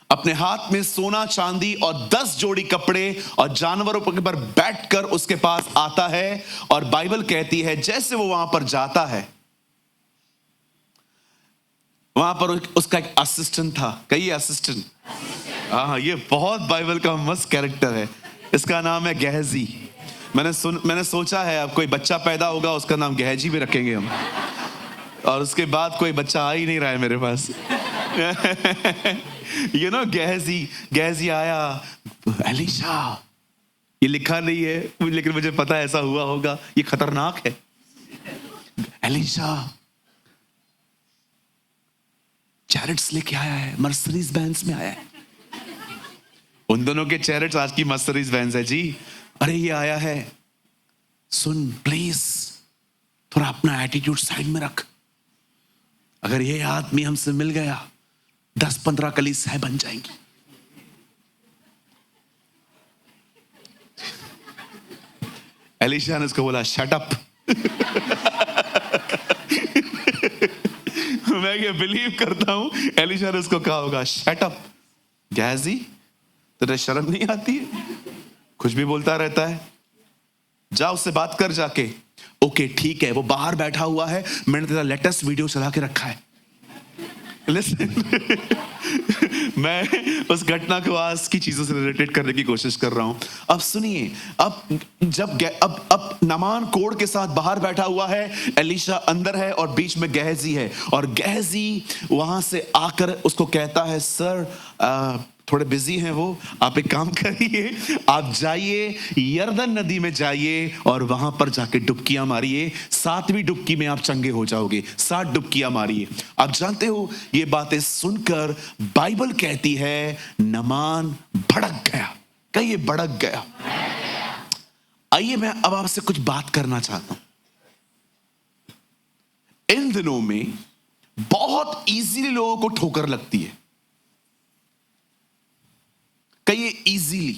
अपने हाथ में सोना चांदी और 10 जोड़ी कपड़े और जानवरों के ऊपर बैठकर उसके पास आता है। और बाइबल कहती है जैसे वो वहां पर जाता है, वहां पर उसका एक असिस्टेंट था। कई असिस्टेंट, हाँ, ये बहुत बाइबल का मस्त कैरेक्टर है। इसका नाम है गहजी। मैंने सोचा है अब कोई बच्चा पैदा होगा उसका नाम गहजी भी रखेंगे हम। और उसके बाद कोई बच्चा आ ही नहीं रहा है मेरे पास। यू नो, गहजी आया, एलिशा, ये लिखा नहीं है लेकिन मुझे पता है ऐसा हुआ होगा, ये खतरनाक है। एलिशा चैरिट्स लेके आया है, मर्सिडीज बेंज में आया है। उन दोनों के चैरिट्स आज की मर्सिडीज बेंज है जी। अरे ये आया है, सुन प्लीज थोड़ा अपना एटीट्यूड साइड में रख। अगर ये आदमी हमसे मिल गया 10-15 कलीसियाएं बन जाएंगी। एलिशा ने उसको बोला शट अप। मैं ये बिलीव करता हूं एलिशा ने उसको कहा होगा शट अप, गहजी तुझे शर्म नहीं आती है, कुछ भी बोलता रहता है, जा उससे बात कर जाके। ओके ठीक है, वो बाहर बैठा हुआ है, मैंने तेरा लेटेस्ट वीडियो चला के रखा है। मैं उस घटना को आज की चीजों से रिलेटेड करने की कोशिश कर रहा हूं। अब सुनिए, अब नामान कोढ़ के साथ बाहर बैठा हुआ है, एलिशा अंदर है और बीच में गहजी है। और गहजी वहां से आकर उसको कहता है, सर थोड़े बिजी हैं वो। आप एक काम करिए, आप जाइए यरदन नदी में जाइए और वहां पर जाके डुबकियां मारिए। 7वीं डुबकी में आप चंगे हो जाओगे। 7 डुबकियां मारिए। आप जानते हो ये बातें सुनकर बाइबल कहती है नामान भड़क गया। कहिए भड़क गया। आइए मैं अब आपसे कुछ बात करना चाहता हूं। इन दिनों में बहुत इजीली लोगों को ठोकर लगती है। कहिए इजीली।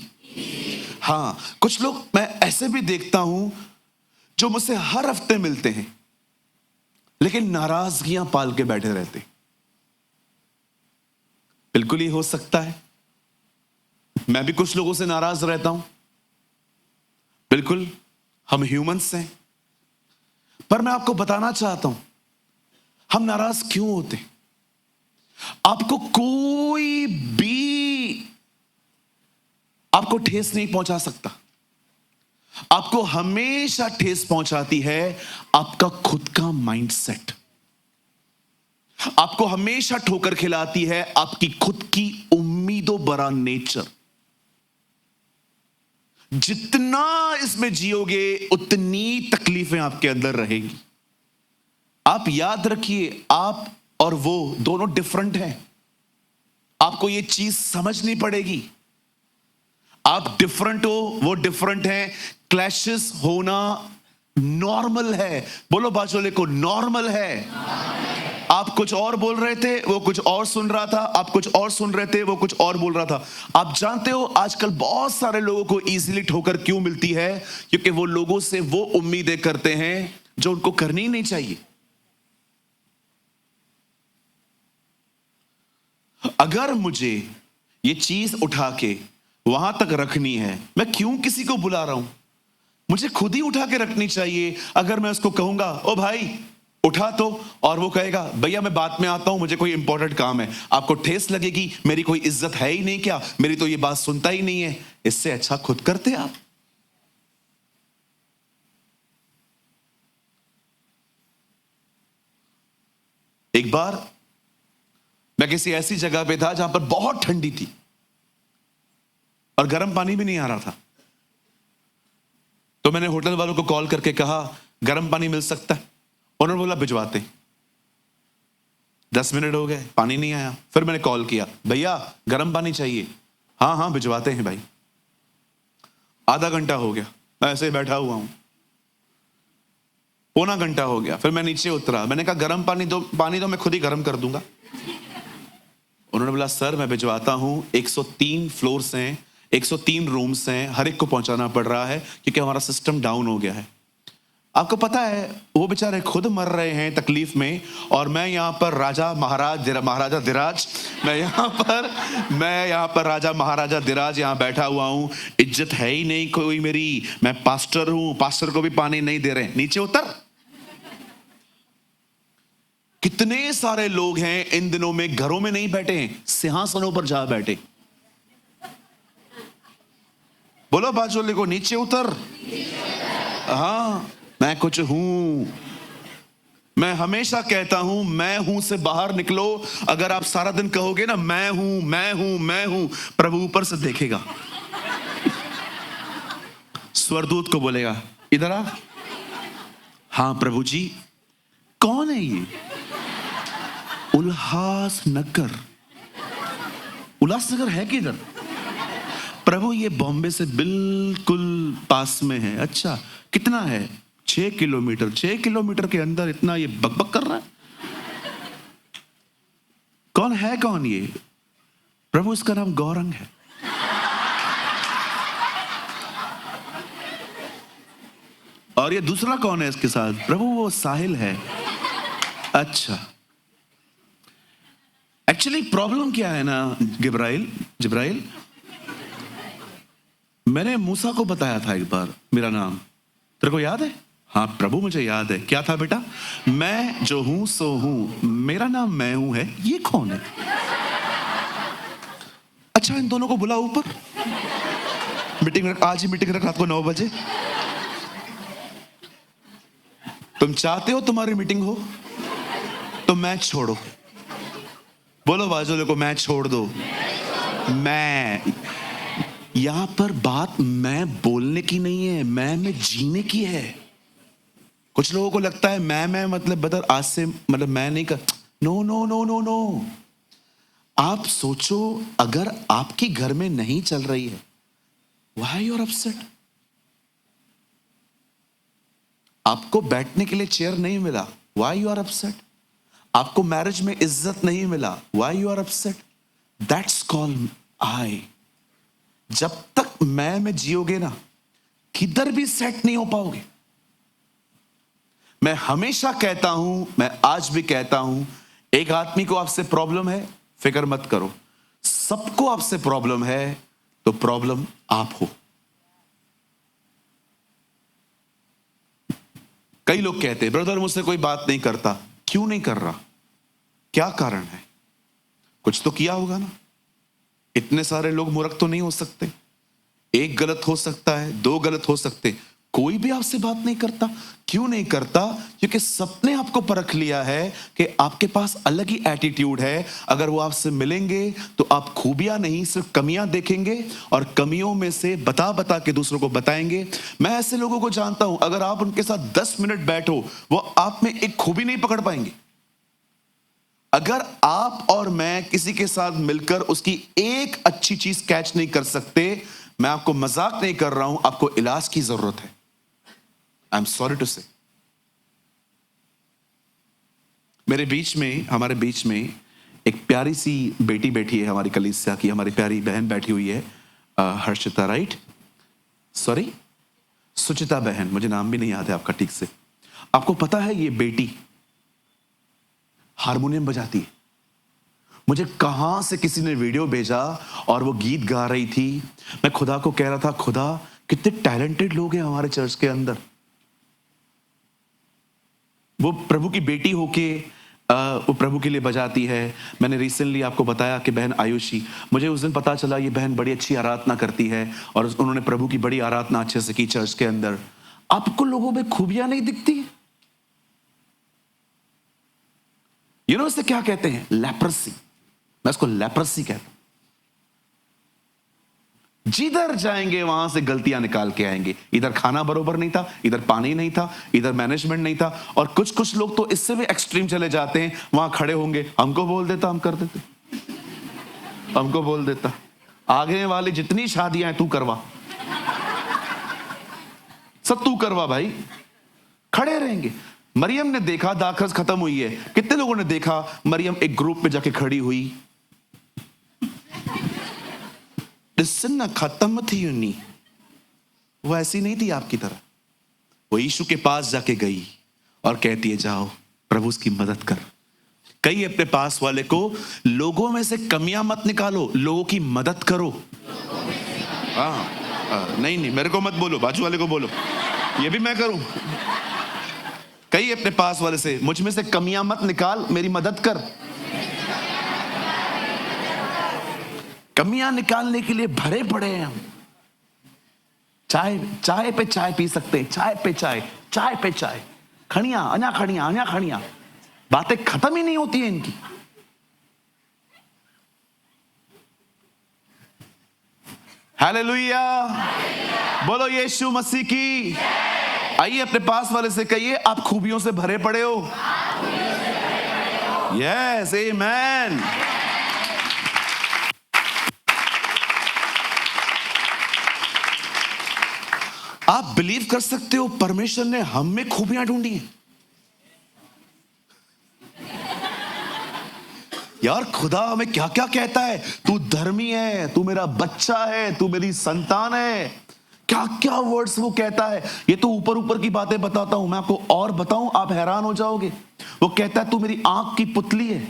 हाँ, कुछ लोग मैं ऐसे भी देखता हूं जो मुझसे हर हफ्ते मिलते हैं लेकिन नाराजगियां पाल के बैठे रहते। बिल्कुल ही हो सकता है, मैं भी कुछ लोगों से नाराज रहता हूं। बिल्कुल, हम ह्यूमंस हैं। पर मैं आपको बताना चाहता हूं हम नाराज क्यों होते। आपको कोई भी आपको ठेस नहीं पहुंचा सकता। आपको हमेशा ठेस पहुंचाती है आपका खुद का माइंडसेट। आपको हमेशा ठोकर खिलाती है आपकी खुद की उम्मीदों भरा नेचर। जितना इसमें जियोगे उतनी तकलीफें आपके अंदर रहेंगी। आप याद रखिए, आप और वो दोनों डिफरेंट हैं। आपको ये चीज समझनी पड़ेगी। आप डिफरेंट हो, वो डिफरेंट है। क्लैशेस होना नॉर्मल है। बोलो बाजोले को, नॉर्मल है। आप कुछ और बोल रहे थे, वो कुछ और सुन रहा था। आप कुछ और सुन रहे थे, वो कुछ और बोल रहा था। आप जानते हो आजकल बहुत सारे लोगों को इजीली ठोकर क्यों मिलती है? क्योंकि वो लोगों से वो उम्मीदें करते हैं जो उनको करनी ही नहीं चाहिए। अगर मुझे ये चीज उठा के वहां तक रखनी है, मैं क्यों किसी को बुला रहा हूं? मुझे खुद ही उठा के रखनी चाहिए। अगर मैं उसको कहूंगा ओ भाई उठा तो, और वो कहेगा भैया मैं बाद में आता हूं, मुझे कोई इंपॉर्टेंट काम है, आपको ठेस लगेगी, मेरी कोई इज्जत है ही नहीं क्या, मेरी तो ये बात सुनता ही नहीं है। इससे अच्छा खुद करते आप। एक बार मैं किसी ऐसी जगह पे था जहां पर बहुत ठंडी थी और गर्म पानी भी नहीं आ रहा था। तो मैंने होटल वालों को कॉल करके कहा गर्म पानी मिल सकता है? उन्होंने बोला भिजवाते। 10 मिनट हो गए, पानी नहीं आया। फिर मैंने कॉल किया, भैया गर्म पानी चाहिए। हाँ हाँ भिजवाते हैं भाई। आधा घंटा हो गया, मैं ऐसे ही बैठा हुआ हूं। पौना घंटा हो गया, फिर मैं नीचे उतरा। मैंने कहा गर्म पानी दो, पानी दो, मैं खुद ही गर्म कर दूंगा। उन्होंने बोला सर मैं भिजवाता हूं, 103 फ्लोर्स हैं, 103 रूम्स हैं, हर एक को पहुंचाना पड़ रहा है क्योंकि हमारा सिस्टम डाउन हो गया है। आपको पता है वो बेचारे खुद मर रहे हैं तकलीफ में, और मैं यहाँ पर महाराजा धीराज, मैं यहाँ पर राजा महाराजा धीराज यहाँ बैठा हुआ हूँ। इज्जत है ही नहीं कोई मेरी। मैं पास्टर हूँ, पास्टर को भी पानी नहीं दे रहे। नीचे उतर। कितने सारे लोग हैं इन दिनों में घरों में नहीं बैठे हैं, सिंहासनों पर जा बैठे। बोलो बाजोले को नीचे उतर। हाँ, मैं कुछ हूं। मैं हमेशा कहता हूं मैं हूं से बाहर निकलो। अगर आप सारा दिन कहोगे ना मैं हूं मैं हूं मैं हूं, प्रभु ऊपर से देखेगा, स्वरदूत को बोलेगा इधर आ। हाँ प्रभु जी। कौन है ये? उल्लासनगर। उल्लासनगर है किधर? प्रभु ये बॉम्बे से बिल्कुल पास में है। अच्छा कितना है? 6 किलोमीटर। 6 किलोमीटर के अंदर इतना ये बकबक कर रहा है। कौन है? कौन ये? प्रभु इसका नाम गौरंग है। और ये दूसरा कौन है इसके साथ? प्रभु वो साहिल है। अच्छा एक्चुअली प्रॉब्लम क्या है ना जिब्राइल, मैंने मूसा को बताया था एक बार मेरा नाम, तेरे को याद है? हाँ प्रभु मुझे याद है। क्या था बेटा? मैं जो हूं सो हूं, मेरा नाम मैं हूं है। ये कौन है? अच्छा इन दोनों को बुला ऊपर, मीटिंग रख, आज ही मीटिंग रख रात को 9 बजे। तुम चाहते हो तुम्हारी मीटिंग हो तो मैच छोड़ो। बोलो बाजू को मैच छोड़ दो। मैं, यहां पर बात मैं बोलने की नहीं है, मैं में जीने की है। कुछ लोगों को लगता है मैं मतलब बदल आज से मतलब मैं नहीं कर। No no no no no. आप सोचो अगर आपकी घर में नहीं चल रही है, व्हाई यू आर अपसेट? आपको बैठने के लिए चेयर नहीं मिला, व्हाई यू आर अपसेट? आपको मैरिज में इज्जत नहीं मिला, why you are upset? That's called I. जब तक मैं में जियोगे ना, किधर भी सेट नहीं हो पाओगे। मैं हमेशा कहता हूं, मैं आज भी कहता हूं, एक आदमी को आपसे प्रॉब्लम है, फिक्र मत करो। सबको आपसे प्रॉब्लम है, तो प्रॉब्लम आप हो। कई लोग कहते हैं ब्रदर मुझसे कोई बात नहीं करता। क्यों नहीं कर रहा? क्या कारण है? कुछ तो किया होगा ना। इतने सारे लोग मूर्ख तो नहीं हो सकते। एक गलत हो सकता है, दो गलत हो सकते, कोई भी आपसे बात नहीं करता। क्यों नहीं करता? क्योंकि सबने आपको परख लिया है कि आपके पास अलग ही एटीट्यूड है। अगर वो आपसे मिलेंगे तो आप खूबियां नहीं सिर्फ कमियां देखेंगे और कमियों में से बता बता के दूसरों को बताएंगे। मैं ऐसे लोगों को जानता हूं, अगर आप उनके साथ 10 मिनट बैठो, वो आप में एक खूबी नहीं पकड़ पाएंगे। अगर आप और मैं किसी के साथ मिलकर उसकी एक अच्छी चीज कैच नहीं कर सकते, मैं आपको मजाक नहीं कर रहा हूं, आपको इलाज की जरूरत है। आई एम सॉरी टू से। मेरे बीच में, हमारे बीच में एक प्यारी सी बेटी बैठी है, हमारी कलीसिया की, हमारी प्यारी बहन बैठी हुई है, हर्षिता, राइट? सॉरी, सुचिता बहन, मुझे नाम भी नहीं याद है आपका ठीक से। आपको पता है ये बेटी हारमोनियम बजाती है। मुझे कहां से किसी ने वीडियो भेजा और वो गीत गा रही थी। मैं खुदा को कह रहा था, खुदा कितने टैलेंटेड लोग हैं हमारे चर्च के अंदर। वो प्रभु की बेटी होके वो प्रभु के लिए बजाती है। मैंने रिसेंटली आपको बताया कि बहन आयुषी, मुझे उस दिन पता चला ये बहन बड़ी अच्छी आराधना करती है और उन्होंने प्रभु की बड़ी आराधना अच्छे से की चर्च के अंदर। आपको लोगों में खूबियां नहीं दिखती? यू नो इसे क्या कहते हैं? लेप्रेसी। मैं इसको लेप्रेसी कहता हूं। जिधर जाएंगे वहां से गलतियां निकाल के आएंगे। इधर खाना बरोबर नहीं था, इधर पानी नहीं था, इधर मैनेजमेंट नहीं था। और कुछ कुछ लोग तो इससे भी एक्सट्रीम चले जाते हैं। वहां खड़े होंगे, हमको बोल देता, हम कर देते, हमको बोल देता, आगे वाली जितनी शादियां हैं तू करवा, सब तू करवा भाई। खड़े रहेंगे। मरियम ने देखा दाखरस खत्म हुई है। कितने लोगों ने देखा मरियम एक ग्रुप में जाके खड़ी हुई, ना खत्म थी यूनी, वो ऐसी नहीं थी आपकी तरह। वो यीशु के पास जाके गई और कहती है जाओ प्रभु उसकी मदद कर। कई अपने पास वाले को, लोगों में से कमियां मत निकालो, लोगों की मदद करो। नहीं मेरे को मत बोलो, बाजू वाले को बोलो, ये भी मैं करूं। कई अपने पास वाले से, मुझ में से कमियां मत निकाल, मेरी मदद कर। कमियां निकालने के लिए भरे पड़े हैं हम। चाय पे चाय पी सकते हैं, चाय पे चाय, खड़ियां अन्या खड़ियां, बातें खत्म ही नहीं होती है इनकी। हालेलुया, बोलो यीशु मसीह की। आइए अपने पास वाले से कहिए, आप खूबियों से भरे पड़े हो। यस, आमेन। आप बिलीव कर सकते हो परमेश्वर ने हम में खूबियां ढूंढी हैं। यार खुदा हमें क्या क्या कहता है, तू धर्मी है, तू मेरा बच्चा है, तू मेरी संतान है। क्या क्या वर्ड्स वो कहता है। ये तो ऊपर ऊपर की बातें बताता हूं, मैं आपको और बताऊं आप हैरान हो जाओगे। वो कहता है तू मेरी आंख की पुतली है,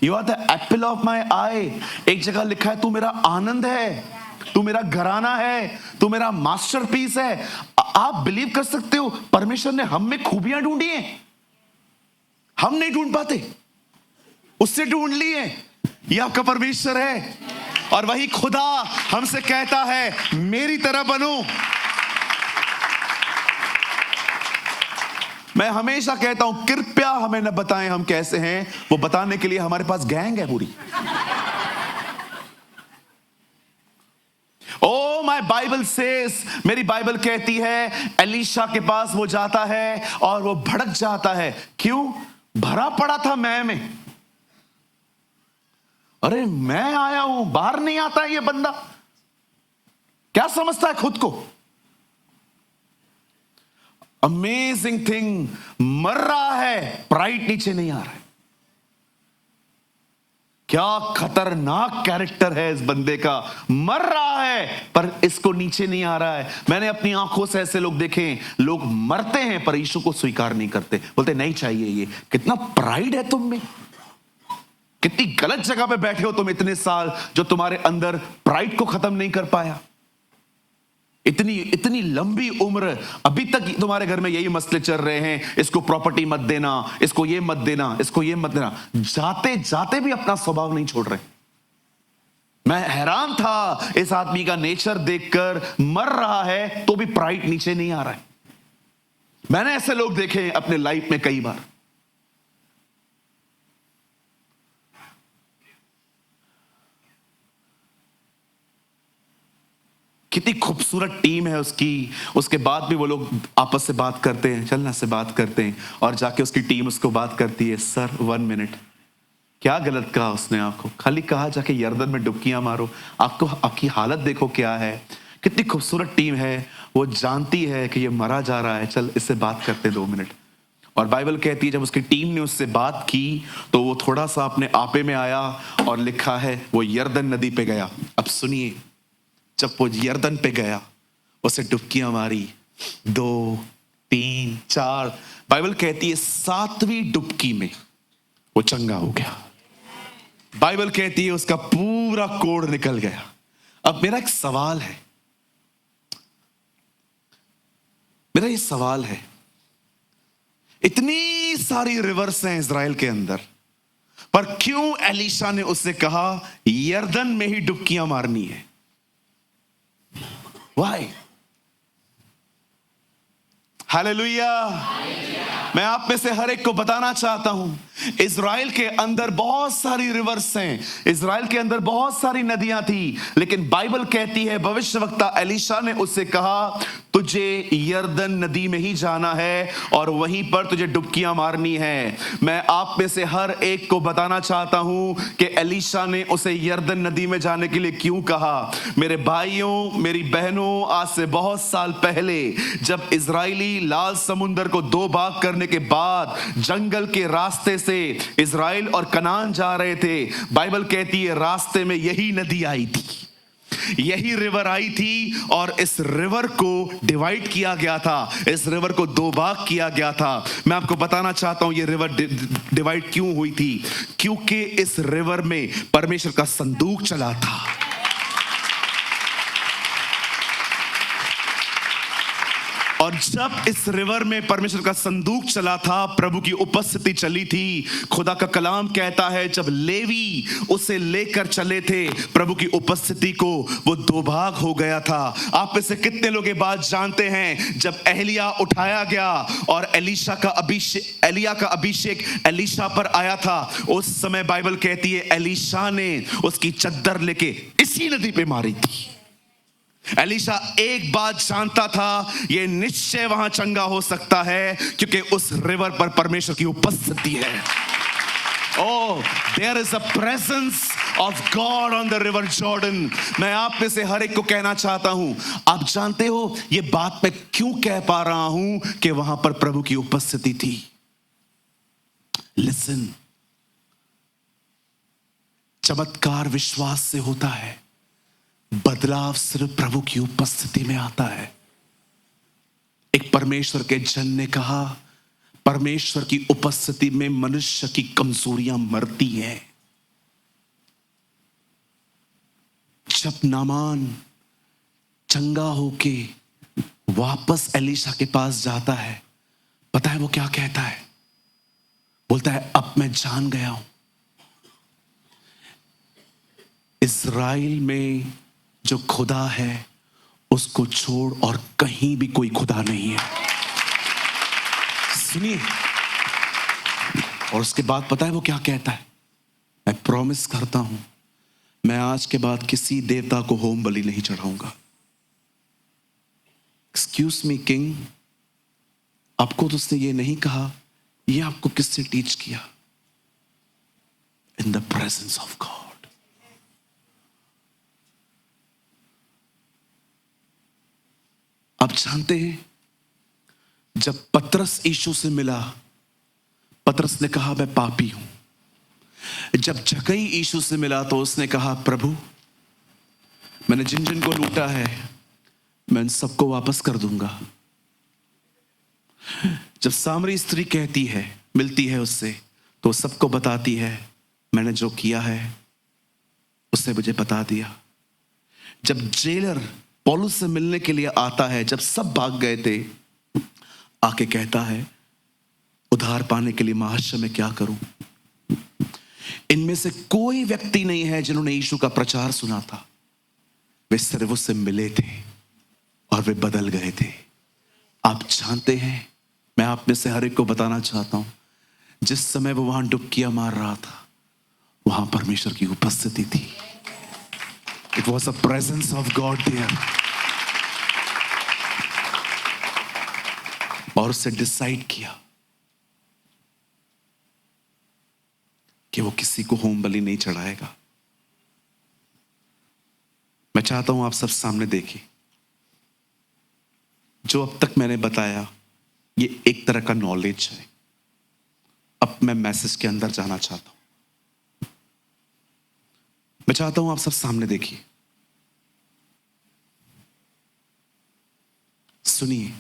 you are the apple of my eye. एक जगह लिखा है तू मेरा आनंद है, तू मेरा घराना है, तू मेरा मास्टरपीस है। आप बिलीव कर सकते हो परमेश्वर ने हम में खूबियां ढूंढी हैं। हम नहीं ढूंढ पाते, उससे ढूंढ ली है। यह आपका परमेश्वर है और वही खुदा हमसे कहता है मेरी तरह बनो। मैं हमेशा कहता हूं कृपया हमें न बताएं हम कैसे हैं, वो बताने के लिए हमारे पास गैंग है पूरी। ओ माय बाइबल सेस, मेरी बाइबल कहती है एलीशा के पास वो जाता है और वो भड़क जाता है। क्यों? भरा पड़ा था मैं में। अरे मैं आया हूं, बाहर नहीं आता है ये बंदा, क्या समझता है खुद को? अमेजिंग थिंग, मर रहा है, प्राइड नीचे नहीं आ रहा है। क्या खतरनाक कैरेक्टर है इस बंदे का। मर रहा है पर इसको नीचे नहीं आ रहा है। मैंने अपनी आंखों से ऐसे लोग देखे, लोग मरते हैं पर यीशु को स्वीकार नहीं करते, बोलते नहीं चाहिए ये। कितना प्राइड है तुम में, कितनी गलत जगह पे बैठे हो तुम इतने साल, जो तुम्हारे अंदर प्राइड को खत्म नहीं कर पाया। इतनी लंबी उम्र, अभी तक तुम्हारे घर में यही मसले चल रहे हैं, इसको प्रॉपर्टी मत देना, इसको ये मत देना, इसको ये मत देना, जाते जाते भी अपना स्वभाव नहीं छोड़ रहे। मैं हैरान था इस आदमी का नेचर देखकर, मर रहा है तो भी प्राइड नीचे नहीं आ रहा है। मैंने ऐसे लोग देखे अपने लाइफ में कई बार। कितनी खूबसूरत टीम है उसकी, उसके बाद भी वो लोग आपस से बात करते हैं, चलना से बात करते हैं, और जाके उसकी टीम उसको बात करती है, सर 1 मिनट, क्या गलत कहा उसने आपको? खाली कहा जाके यर्दन में डुबकियां मारो, आपको आपकी हालत देखो क्या है। कितनी खूबसूरत टीम है, वो जानती है कि ये मरा जा रहा है, चल इससे बात करते 2 मिनट। और बाइबल कहती है जब उसकी टीम ने उससे बात की तो वो थोड़ा सा अपने आपे में आया, और लिखा है वो यर्दन नदी पे गया। अब सुनिए, जब वो यर्दन पे गया, उसे डुबकियां मारी, 2, 3, 4, बाइबल कहती है 7वीं डुबकी में वो चंगा हो गया। बाइबल कहती है उसका पूरा कोढ़ निकल गया। अब मेरा एक सवाल है, मेरा ये सवाल है, इतनी सारी रिवर्स हैं इज़राइल के अंदर, पर क्यों एलीशा ने उससे कहा यर्दन में ही डुबकियां मारनी है? Why? हालेलुया। मैं आप में से हर एक को बताना चाहता हूं, इज़राइल के अंदर बहुत सारी रिवर्स हैं, इज़राइल के अंदर बहुत सारी नदियां थी, लेकिन बाइबल कहती है, भविष्यवक्ता एलीशा ने उससे कहा तुझे यर्दन नदी में ही जाना है और वहीं पर तुझे डुबकियां मारनी है। मैं आप में से हर एक को बताना चाहता हूं कि एलीशा ने उसे यर्दन नदी में जाने के लिए क्यों कहा। मेरे भाइयों, मेरी बहनों, आज से बहुत साल पहले जब इजरायली लाल समुंदर को 2 भाग करने के बाद जंगल के रास्ते से इजराइल और कनान जा रहे थे, बाइबल कहती है रास्ते में यही नदी आई थी, यही रिवर आई थी, और इस रिवर को डिवाइड किया गया था, इस रिवर को 2 भाग किया गया था। मैं आपको बताना चाहता हूं ये रिवर डिवाइड क्यों हुई थी, क्योंकि इस रिवर में परमेश्वर का संदूक चला था। और जब इस रिवर में परमेश्वर का संदूक चला था, प्रभु की उपस्थिति चली थी। खुदा का कलाम कहता है जब लेवी उसे लेकर चले थे प्रभु की उपस्थिति को, वो 2 भाग हो गया था। आप में से कितने लोग ये बात जानते हैं, जब एलिया उठाया गया और एलिया का अभिषेक एलीशा पर आया था, उस समय बाइबल कहती है एलीशा ने उसकी चद्दर लेके इसी नदी पे मारी थी। एलीशा एक बात जानता था, ये निश्चय वहां चंगा हो सकता है क्योंकि उस रिवर पर परमेश्वर की उपस्थिति है। Oh, there is a presence of God on the river Jordan. मैं आप में से हर एक को कहना चाहता हूं, आप जानते हो ये बात मैं क्यों कह पा रहा हूं कि वहां पर प्रभु की उपस्थिति थी। Listen, चमत्कार विश्वास से होता है, बदलाव सिर्फ प्रभु की उपस्थिति में आता है। एक परमेश्वर के जन ने कहा, परमेश्वर की उपस्थिति में मनुष्य की कमजोरियां मरती हैं। जब नामान चंगा होके वापस एलीशा के पास जाता है, पता है वो क्या कहता है? बोलता है अब मैं जान गया हूं इज़राइल में जो खुदा है उसको छोड़ और कहीं भी कोई खुदा नहीं है। सुनिए, और उसके बाद पता है वो क्या कहता है? मैं प्रॉमिस करता हूं मैं आज के बाद किसी देवता को होम बलि नहीं चढ़ाऊंगा। एक्सक्यूज मी किंग, आपको तो उसने ये नहीं कहा, ये आपको किसने टीच किया? In the presence of God. आप जानते हैं, जब पतरस यीशु से मिला, पतरस ने कहा मैं पापी हूं। जब जक्कई यीशु से मिला तो उसने कहा प्रभु, मैंने जिन जिन को लूटा है मैं उन सबको वापस कर दूंगा। जब सामरी स्त्री कहती है, मिलती है उससे, तो सबको बताती है मैंने जो किया है उसने मुझे बता दिया। जब जेलर पौलुस से मिलने के लिए आता है, जब सब भाग गए थे, आके कहता है उद्धार पाने के लिए महाशय मैं क्या करूं? इनमें से कोई व्यक्ति नहीं है जिन्होंने यीशु का प्रचार सुना था। वे सिर्फ उससे मिले थे और वे बदल गए थे। आप जानते हैं, मैं आप में से हर एक को बताना चाहता हूं, जिस समय वो वहां डुबकियां मार रहा था, वहां परमेश्वर की उपस्थिति थी। It was a presence of God there. और उससे डिसाइड किया कि वो किसी को होम बलि नहीं चढ़ाएगा। मैं चाहता हूं आप सब सामने देखिए, जो अब तक मैंने बताया ये एक तरह का नॉलेज है। अब मैं मैसेज के अंदर जाना चाहता हूं। मैं चाहता हूं आप सब सामने देखिए, सुनिए।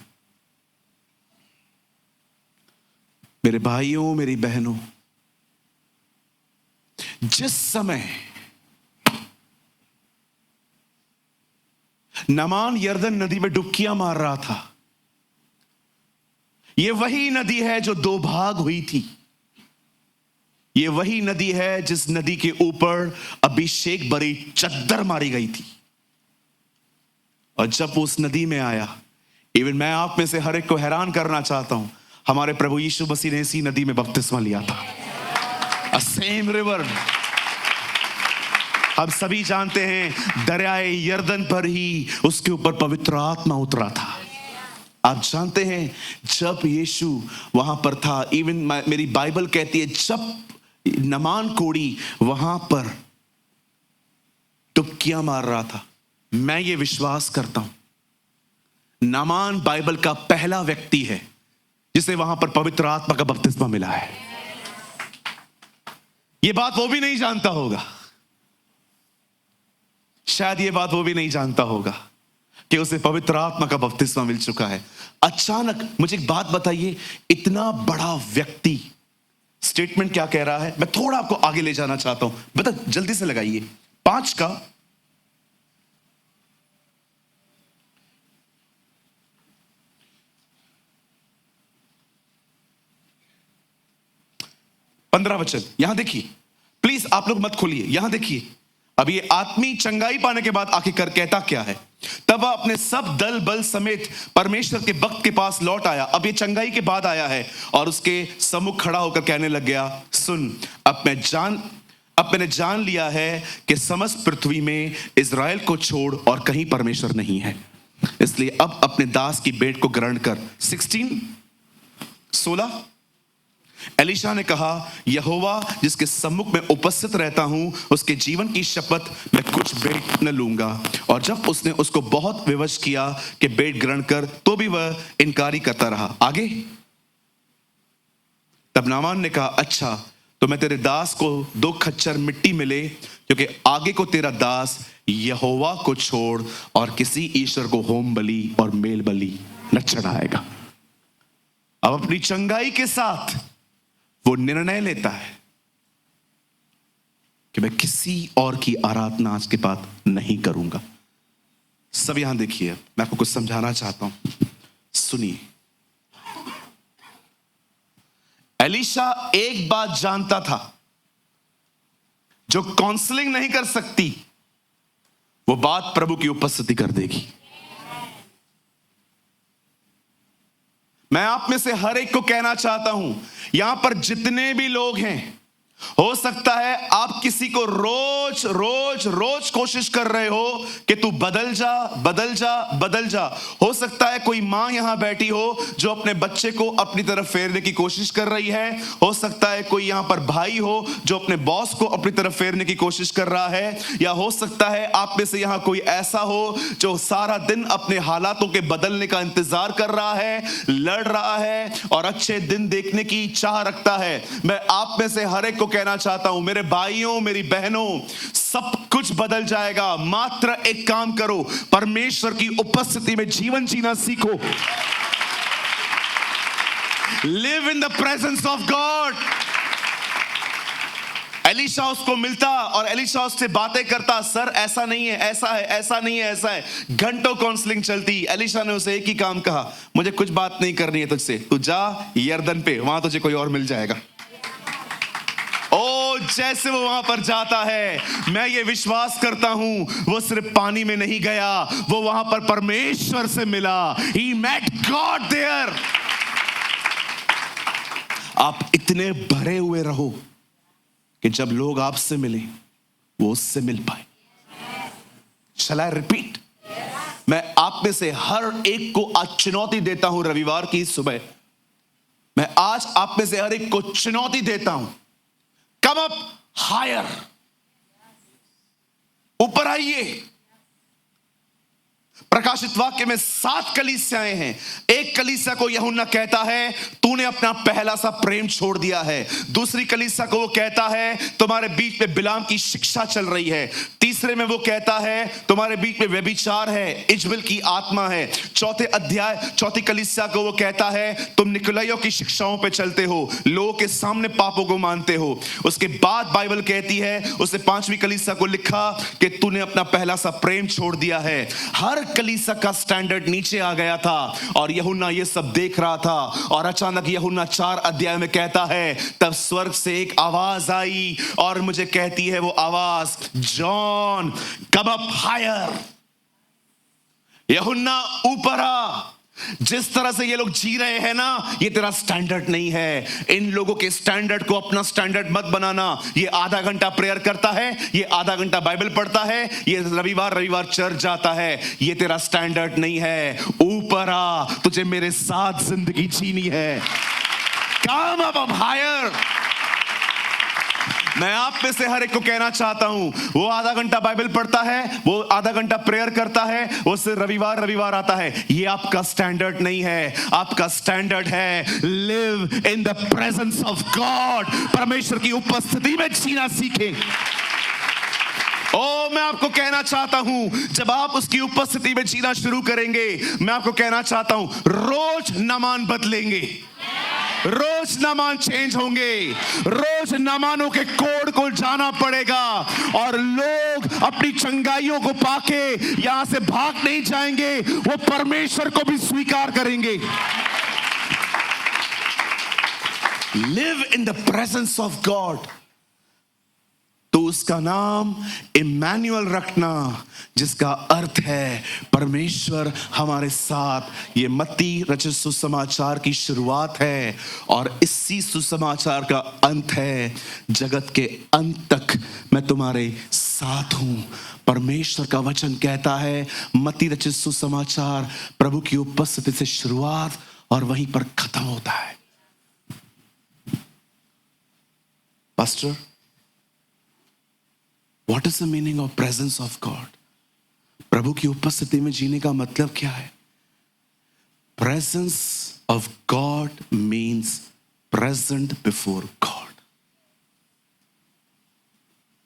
मेरे भाइयों, मेरी बहनों, जिस समय नामान यरदन नदी में डुबकियां मार रहा था, यह वही नदी है जो दो भाग हुई थी। यह वही नदी है जिस नदी के ऊपर अभिषेक भरी चद्दर मारी गई थी। और जब वो उस नदी में आया, इवन मैं आप में से हर एक को हैरान करना चाहता हूं, हमारे प्रभु यीशु मसीह ने इसी नदी में बपतिस्मा लिया था। A same river। हम सभी जानते हैं दरियाए यरदन पर ही उसके ऊपर पवित्र आत्मा उतरा था। आप जानते हैं जब यीशु वहां पर था, इवन मेरी बाइबल कहती है जब नमान कोड़ी वहां पर डुबकियां मार रहा था, मैं ये विश्वास करता हूं नामान बाइबल का पहला व्यक्ति है जिसे वहां पर पवित्र आत्मा का बपतिस्मा मिला है। ये बात वो भी नहीं जानता होगा, शायद ये बात वो भी नहीं जानता होगा कि उसे पवित्र आत्मा का बपतिस्मा मिल चुका है। अचानक मुझे एक बात बताइए, इतना बड़ा व्यक्ति स्टेटमेंट क्या कह रहा है? मैं थोड़ा आपको आगे ले जाना चाहता हूं, बता जल्दी से लगाइए 5 का 15 वचन, यहां देखिए प्लीज, आप लोग मत खोलिए, यहां देखिए। अब ये आत्मी चंगाई पाने के बाद आके कर कहता क्या है? तब वह अपने सब दल बल समेत परमेश्वर के भक्त के पास लौट आया। अब ये चंगाई के बाद आया है और उसके सम्मुख खड़ा होकर कहने लग गया, सुन, अब मैंने जान लिया है कि समस्त पृथ्वी में इज़राइल को छोड़ और कहीं परमेश्वर नहीं है, इसलिए अब अपने दास की भेंट को ग्रहण कर। 16 एलीशा ने कहा, यहोवा जिसके सम्मुख में उपस्थित रहता हूं, उसके जीवन की शपथ मैं कुछ भेंट न लूंगा। और जब उसने उसको बहुत विवश किया कि भेंट ग्रहण कर, तो भी वह इनकारी करता रहा। आगे, तब नामान ने कहा, अच्छा तो मैं तेरे दास को 2 खच्चर मिट्टी मिले, क्योंकि आगे को तेरा दास यहोवा को छोड़ और किसी ईश्वर को होम बलि और मेल बलि न चढ़ाएगा। अब अपनी चंगाई के साथ वो निर्णय लेता है कि मैं किसी और की आराधना आज के बाद नहीं करूंगा। सब यहां देखिए, मैं आपको कुछ समझाना चाहता हूं, सुनिए। एलीशा एक बात जानता था, जो काउंसलिंग नहीं कर सकती वो बात प्रभु की उपस्थिति कर देगी। मैं आप में से हर एक को कहना चाहता हूं, यहां पर जितने भी लोग हैं, हो सकता है आप किसी को रोज रोज रोज कोशिश कर रहे हो कि तू बदल जा बदल जा बदल जा। हो सकता है कोई मां यहां बैठी हो जो अपने बच्चे को अपनी तरफ फेरने की कोशिश कर रही है। हो सकता है कोई यहां पर भाई हो जो अपने बॉस को अपनी तरफ फेरने की कोशिश कर रहा है। या हो सकता है आप में से यहां कोई ऐसा हो जो सारा दिन अपने हालातों के बदलने का इंतजार कर रहा है, लड़ रहा है और अच्छे दिन देखने की चाह रखता है। मैं आप में से हर एक को कहना चाहता हूं, मेरे भाइयों मेरी बहनों, सब कुछ बदल जाएगा। मात्र एक काम करो, परमेश्वर की उपस्थिति में जीवन जीना सीखो। Live in the presence of God. Elisha उसको मिलता और एलिशा उससे बातें करता, सर ऐसा नहीं है, ऐसा है, ऐसा नहीं है, ऐसा है। घंटों काउंसलिंग चलती। एलिशा ने उसे एक ही काम कहा, मुझे कुछ बात नहीं करनी है तुझसे, तू जा यरदन पे, वहां तुझे कोई और मिल जाएगा। ओ जैसे वो वहां पर जाता है, मैं ये विश्वास करता हूं वो सिर्फ पानी में नहीं गया, वो वहां पर परमेश्वर से मिला। He met God there। आप इतने भरे हुए रहो कि जब लोग आपसे मिले वो उससे मिल पाए। Shall I repeat? मैं आप में से हर एक को आज चुनौती देता हूं। रविवार की सुबह मैं आज आप में से हर एक को चुनौती देता हूं, कम अप हायर, ऊपर आइए। प्रकाशित वाक्य में 7 कलीसियाएं हैं। एक कलीसिया को यूहन्ना कहता है तूने अपना पहला सा प्रेम छोड़ दिया है। दूसरी कलीसिया को वो कहता है तुम्हारे बीच में बिलाम की शिक्षा चल रही है। तीसरे में वो कहता है तुम्हारे बीच में व्यभिचार है, इजबेल की आत्मा है। चौथी कलीसिया को वो कहता है तुम निकोलाइयों की शिक्षाओं पे चलते हो, लोगों के सामने पापों को मानते हो। उसके बाद बाइबल कहती है, उसने 5वीं कलीसिया को लिखा कि तूने अपना पहला सा प्रेम छोड़ दिया है। हर कलीसिया का स्टैंडर्ड नीचे आ गया था और यूहन्ना ये सब देख रहा था। और अचानक यूहन्ना 4 अध्याय में कहता है तब स्वर्ग से एक आवाज आई और मुझे कहती है वो आवाज, जॉन कम अप हायर। यूहन्ना ऊपर आ। जिस तरह से ये लोग जी रहे हैं ना, ये तेरा स्टैंडर्ड नहीं है। इन लोगों के स्टैंडर्ड को अपना स्टैंडर्ड मत बनाना। ये आधा घंटा प्रेयर करता है, ये आधा घंटा बाइबल पढ़ता है, ये रविवार चर्च जाता है, ये तेरा स्टैंडर्ड नहीं है। ऊपर आ, तुझे मेरे साथ जिंदगी जीनी है। Come up higher. मैं आप में से हर एक को कहना चाहता हूं, वो आधा घंटा बाइबल पढ़ता है, वो आधा घंटा प्रेयर करता है, वो सिर्फ रविवार आता है, ये आपका स्टैंडर्ड नहीं है। आपका स्टैंडर्ड है live in the presence of God. परमेश्वर की उपस्थिति में जीना सीखें। ओ मैं आपको कहना चाहता हूं, जब आप उसकी उपस्थिति में जीना शुरू करेंगे, मैं आपको कहना चाहता हूं रोज नमान बदलेंगे, रोज नामान चेंज होंगे, रोज नामानों के कोड को जाना पड़ेगा और लोग अपनी चंगाइयों को पाके यहां से भाग नहीं जाएंगे, वो परमेश्वर को भी स्वीकार करेंगे। Live in the presence of God. तो उसका नाम इम्मानुएल रखना, जिसका अर्थ है परमेश्वर हमारे साथ। ये मत्ती रचित सुसमाचार की शुरुआत है और इसी सुसमाचार का अंत है। जगत के अंत तक मैं तुम्हारे साथ हूं। परमेश्वर का वचन कहता है, मत्ती रचित सुसमाचार प्रभु की उपस्थिति से शुरुआत और वहीं पर खत्म होता है। Pastor, What is the meaning of presence of God? प्रभु की उपस्थिति में जीने का मतलब क्या है? Presence of God means present before God.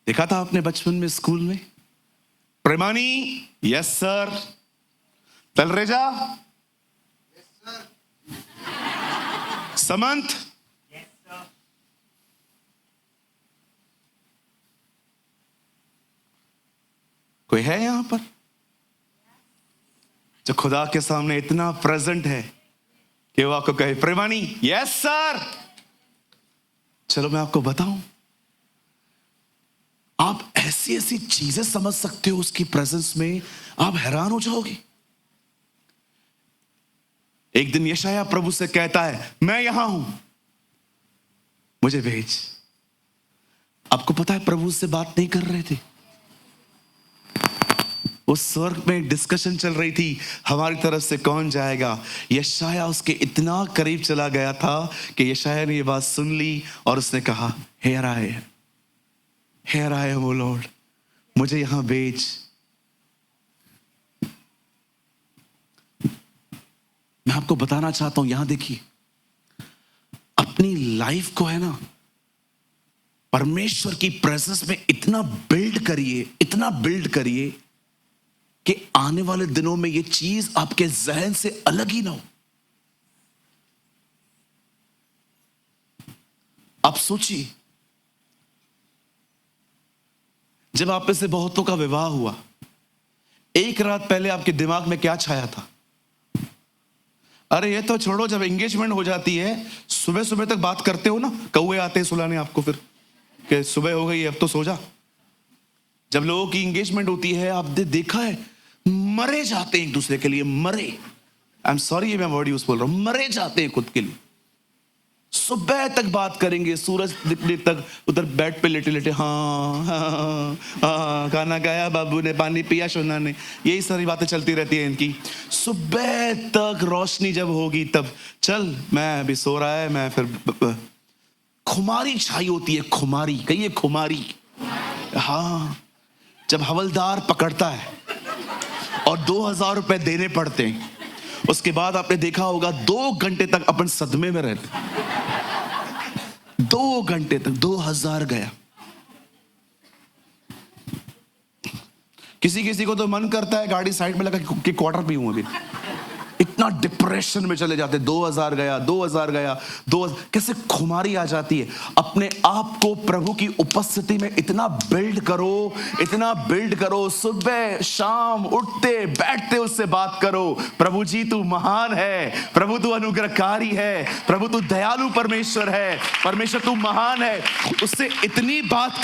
देखा था आपने बचपन में स्कूल में? प्रेमानी, यस सर। तलरेजा, समंत, कोई है यहां पर जो खुदा के सामने इतना प्रेजेंट है कि वो आपको कहे प्रेमानी, यस सर। चलो मैं आपको बताऊं, आप ऐसी ऐसी चीजें समझ सकते हो उसकी प्रेजेंस में, आप हैरान हो जाओगे। एक दिन यशायाह प्रभु से कहता है, मैं यहां हूं, मुझे भेज। आपको पता है प्रभु से बात नहीं कर रहे थे, उस स्वर्ग में डिस्कशन चल रही थी, हमारी तरफ से कौन जाएगा। यशाया उसके इतना करीब चला गया था कि यशाया ने ये बात सुन ली और उसने कहा, here I am O Lord, मुझे यहां भेज। मैं आपको बताना चाहता हूं, यहां देखिए, अपनी लाइफ को है ना परमेश्वर की प्रेजेंस में इतना बिल्ड करिए कि आने वाले दिनों में ये चीज आपके जहन से अलग ही ना हो। आप सोचिए, जब आप में से बहुतों का विवाह हुआ, एक रात पहले आपके दिमाग में क्या छाया था? अरे ये तो छोड़ो, जब एंगेजमेंट हो जाती है सुबह सुबह तक बात करते हो ना, कौवे आते हैं सुलाने आपको फिर कि सुबह हो गई अब तो सो जा। जब लोगों की एंगेजमेंट होती है, आपने देखा है मरे जाते हैं एक दूसरे के लिए, मरे, आई एम सॉरी ये मैं वर्ड यूज बोल रहा हूं, मरे जाते हैं खुद के लिए। सुबह तक बात करेंगे, सूरज दिखने तक उधर बेड पे लेटे लेटे, हाँ हाँ हाँ, खाना खाया बाबू ने, पानी पिया सोना ने, यही सारी बातें चलती रहती है इनकी। सुबह तक रोशनी जब होगी तब चल, मैं अभी सो रहा है, मैं फिर खुमारी छाई होती है, खुमारी, कहिए खुमारी। हाँ, जब हवलदार पकड़ता है और 2000 रुपए देने पड़ते हैं, उसके बाद आपने देखा होगा 2 घंटे तक अपन सदमे में रहते, 2 घंटे तक 2000 गया। किसी किसी को तो मन करता है गाड़ी साइड में लगा कि क्वार्टर पीऊं अभी, इतना डिप्रेशन में चले जाते, 2000 गया, 2000 गया, 2000, कैसे खुमारी आ जाती है। अपने आप को प्रभु की उपस्थिति में इतना बिल्ड करो, सुबह शाम उठते बैठते उससे बात करो, प्रभु जी तू महान है, प्रभु तू अनुग्रहकारी है, प्रभु तू दयालु परमेश्वर है, परमेश्वर तू महान है। उससे इतनी बात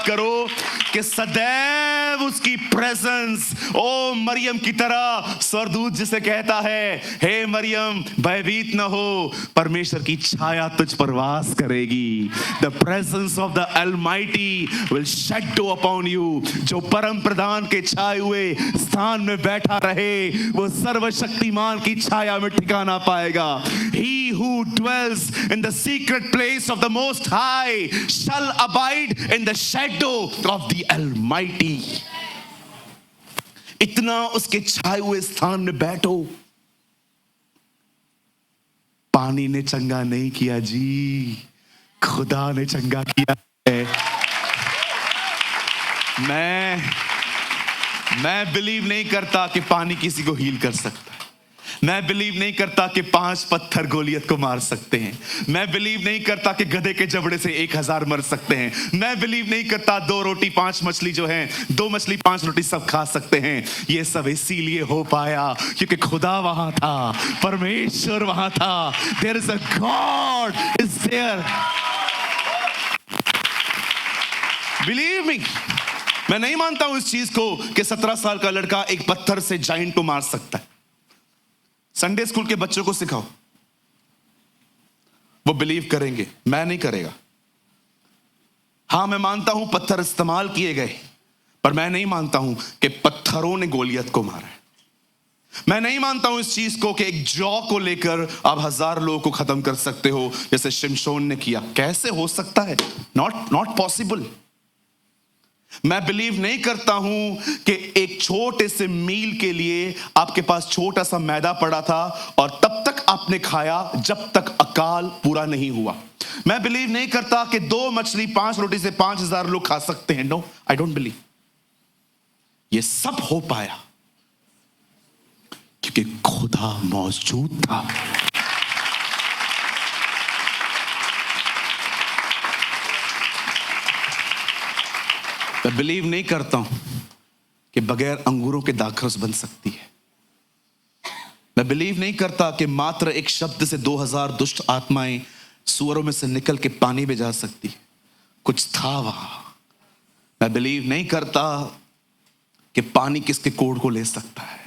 करो कि सदैव उसकी प्रेजेंस, ओ मरियम की तरह, स्वर्गदूत जिसे कहता है, हे मरियम भयभीत न हो, परमेश्वर की छाया तुझ पर वास करेगी। The presence of the Almighty will shadow upon you. जो परम प्रधान के छाए हुए स्थान में बैठा रहे, वो सर्वशक्तिमान की छाया में ठिकाना पाएगा। He who dwells in the secret place of the Most High shall abide in the shadow of the Almighty. इतना उसके छाए हुए स्थान में बैठो। पानी ने चंगा नहीं किया जी, खुदा ने चंगा किया है। मैं बिलीव नहीं करता कि पानी किसी को हील कर सकता है। मैं बिलीव नहीं करता कि 5 पत्थर गोलियत को मार सकते हैं। मैं बिलीव नहीं करता कि गधे के जबड़े से 1000 मर सकते हैं। मैं बिलीव नहीं करता 2 रोटी 5 मछली जो है, 2 मछली 5 रोटी सब खा सकते हैं। ये सब इसीलिए हो पाया क्योंकि खुदा वहां था, परमेश्वर वहां था। There is a God is there. Believe me, मैं नहीं मानता हूं इस चीज को कि 17 साल का लड़का एक पत्थर से जाइंट को मार सकता है। संडे स्कूल के बच्चों को सिखाओ, वो बिलीव करेंगे, मैं नहीं करेगा। हां, मैं मानता हूं पत्थर इस्तेमाल किए गए, पर मैं नहीं मानता हूं कि पत्थरों ने गोलियत को मारा है। मैं नहीं मानता हूं इस चीज को कि एक जौ को लेकर आप 1000 लोगों को खत्म कर सकते हो जैसे शिमशोन ने किया। कैसे हो सकता है? Not possible. मैं बिलीव नहीं करता हूं कि एक छोटे से मील के लिए आपके पास छोटा सा मैदा पड़ा था और तब तक आपने खाया जब तक अकाल पूरा नहीं हुआ। मैं बिलीव नहीं करता कि 2 मछली 5 रोटी से 5000 लोग खा सकते हैं। No, I don't believe. ये सब हो पाया क्योंकि खुदा मौजूद था। मैं बिलीव नहीं करता हूं कि बगैर अंगूरों के दाखरस बन सकती है। मैं बिलीव नहीं करता कि मात्र एक शब्द से 2000 दुष्ट आत्माएं सुअरों में से निकल के पानी में जा सकती है। कुछ था वहां। मैं बिलीव नहीं करता कि पानी किसके कोढ़ को ले सकता है।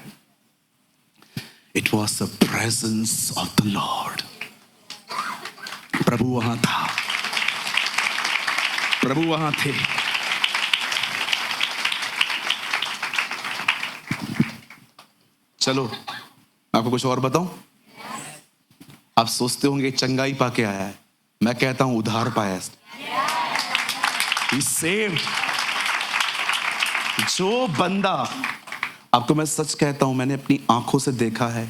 It was the presence of the Lord. प्रभु वहां था। प्रभु वहां थे। चलो आपको कुछ और बताऊं। आप सोचते होंगे चंगाई पाके आया है, मैं कहता हूं उधार पाया है। He's saved। जो बंदा, आपको मैं सच कहता हूं, मैंने अपनी आंखों से देखा है,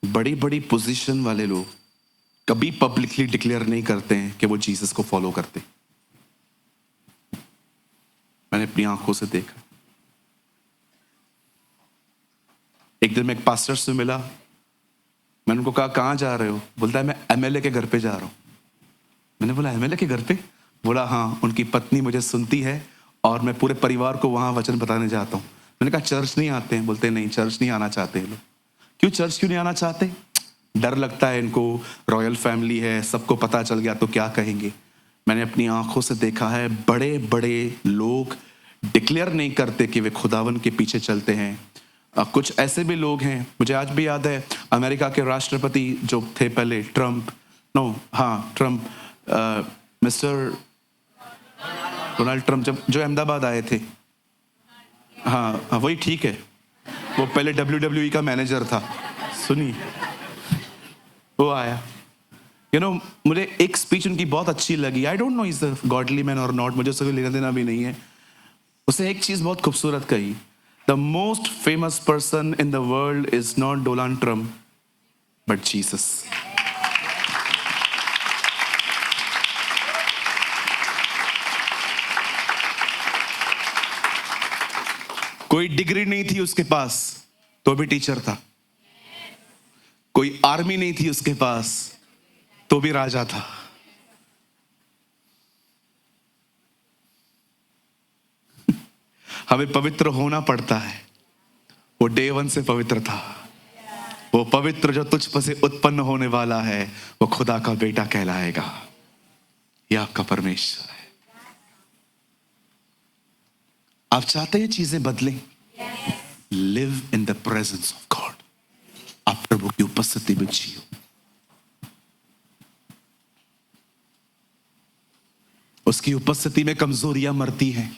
बड़ी बड़ी पोजीशन वाले लोग कभी पब्लिकली डिक्लेयर नहीं करते हैं कि वो जीसस को फॉलो करते। मैंने अपनी आंखों से देखा। एक दिन मैं एक पास्टर से मिला, मैंने उनको कहा कहां जा रहे हो? बोलता है मैं एमएलए के घर पे जा रहा हूं। मैंने बोला एमएलए के घर पे? बोला हाँ, उनकी पत्नी मुझे सुनती है और मैं पूरे परिवार को वहां वचन बताने जाता हूं। मैंने कहा चर्च नहीं आते हैं? बोलते नहीं, चर्च नहीं आना चाहते हैं लोग। क्यों चर्च क्यों नहीं आना चाहते? डर लगता है इनको, रॉयल फैमिली है, सबको पता चल गया तो क्या कहेंगे। मैंने अपनी आंखों से देखा है, बड़े बड़े लोग डिक्लेयर नहीं करते कि वे खुदावन के पीछे चलते हैं। कुछ ऐसे भी लोग हैं, मुझे आज भी याद है, अमेरिका के राष्ट्रपति जो थे पहले, ट्रम्प, मिस्टर डोनाल्ड ट्रम्प, जो अहमदाबाद आए थे, हाँ वही ठीक है, वो पहले WWE का मैनेजर था, सुनिए, वो आया। मुझे एक स्पीच उनकी बहुत अच्छी लगी। I don't know is the godly man और नॉट, मुझे उससे लेना देना भी नहीं है। उसने एक चीज बहुत खूबसूरत कही, the most famous person in the world is not Donald Trump but Jesus. कोई डिग्री नहीं थी उसके पास तो भी टीचर था, कोई आर्मी नहीं थी उसके पास तो भी राजा था। हमें पवित्र होना पड़ता है। वो डे 1 से पवित्र था। वो पवित्र जो तुझ पर से उत्पन्न होने वाला है वो खुदा का बेटा कहलाएगा। यह आपका परमेश्वर है। आप चाहते हैं चीजें बदलें? Live in the presence of God. आप प्रभु की उपस्थिति में जियो। उसकी उपस्थिति में कमजोरियां मरती हैं।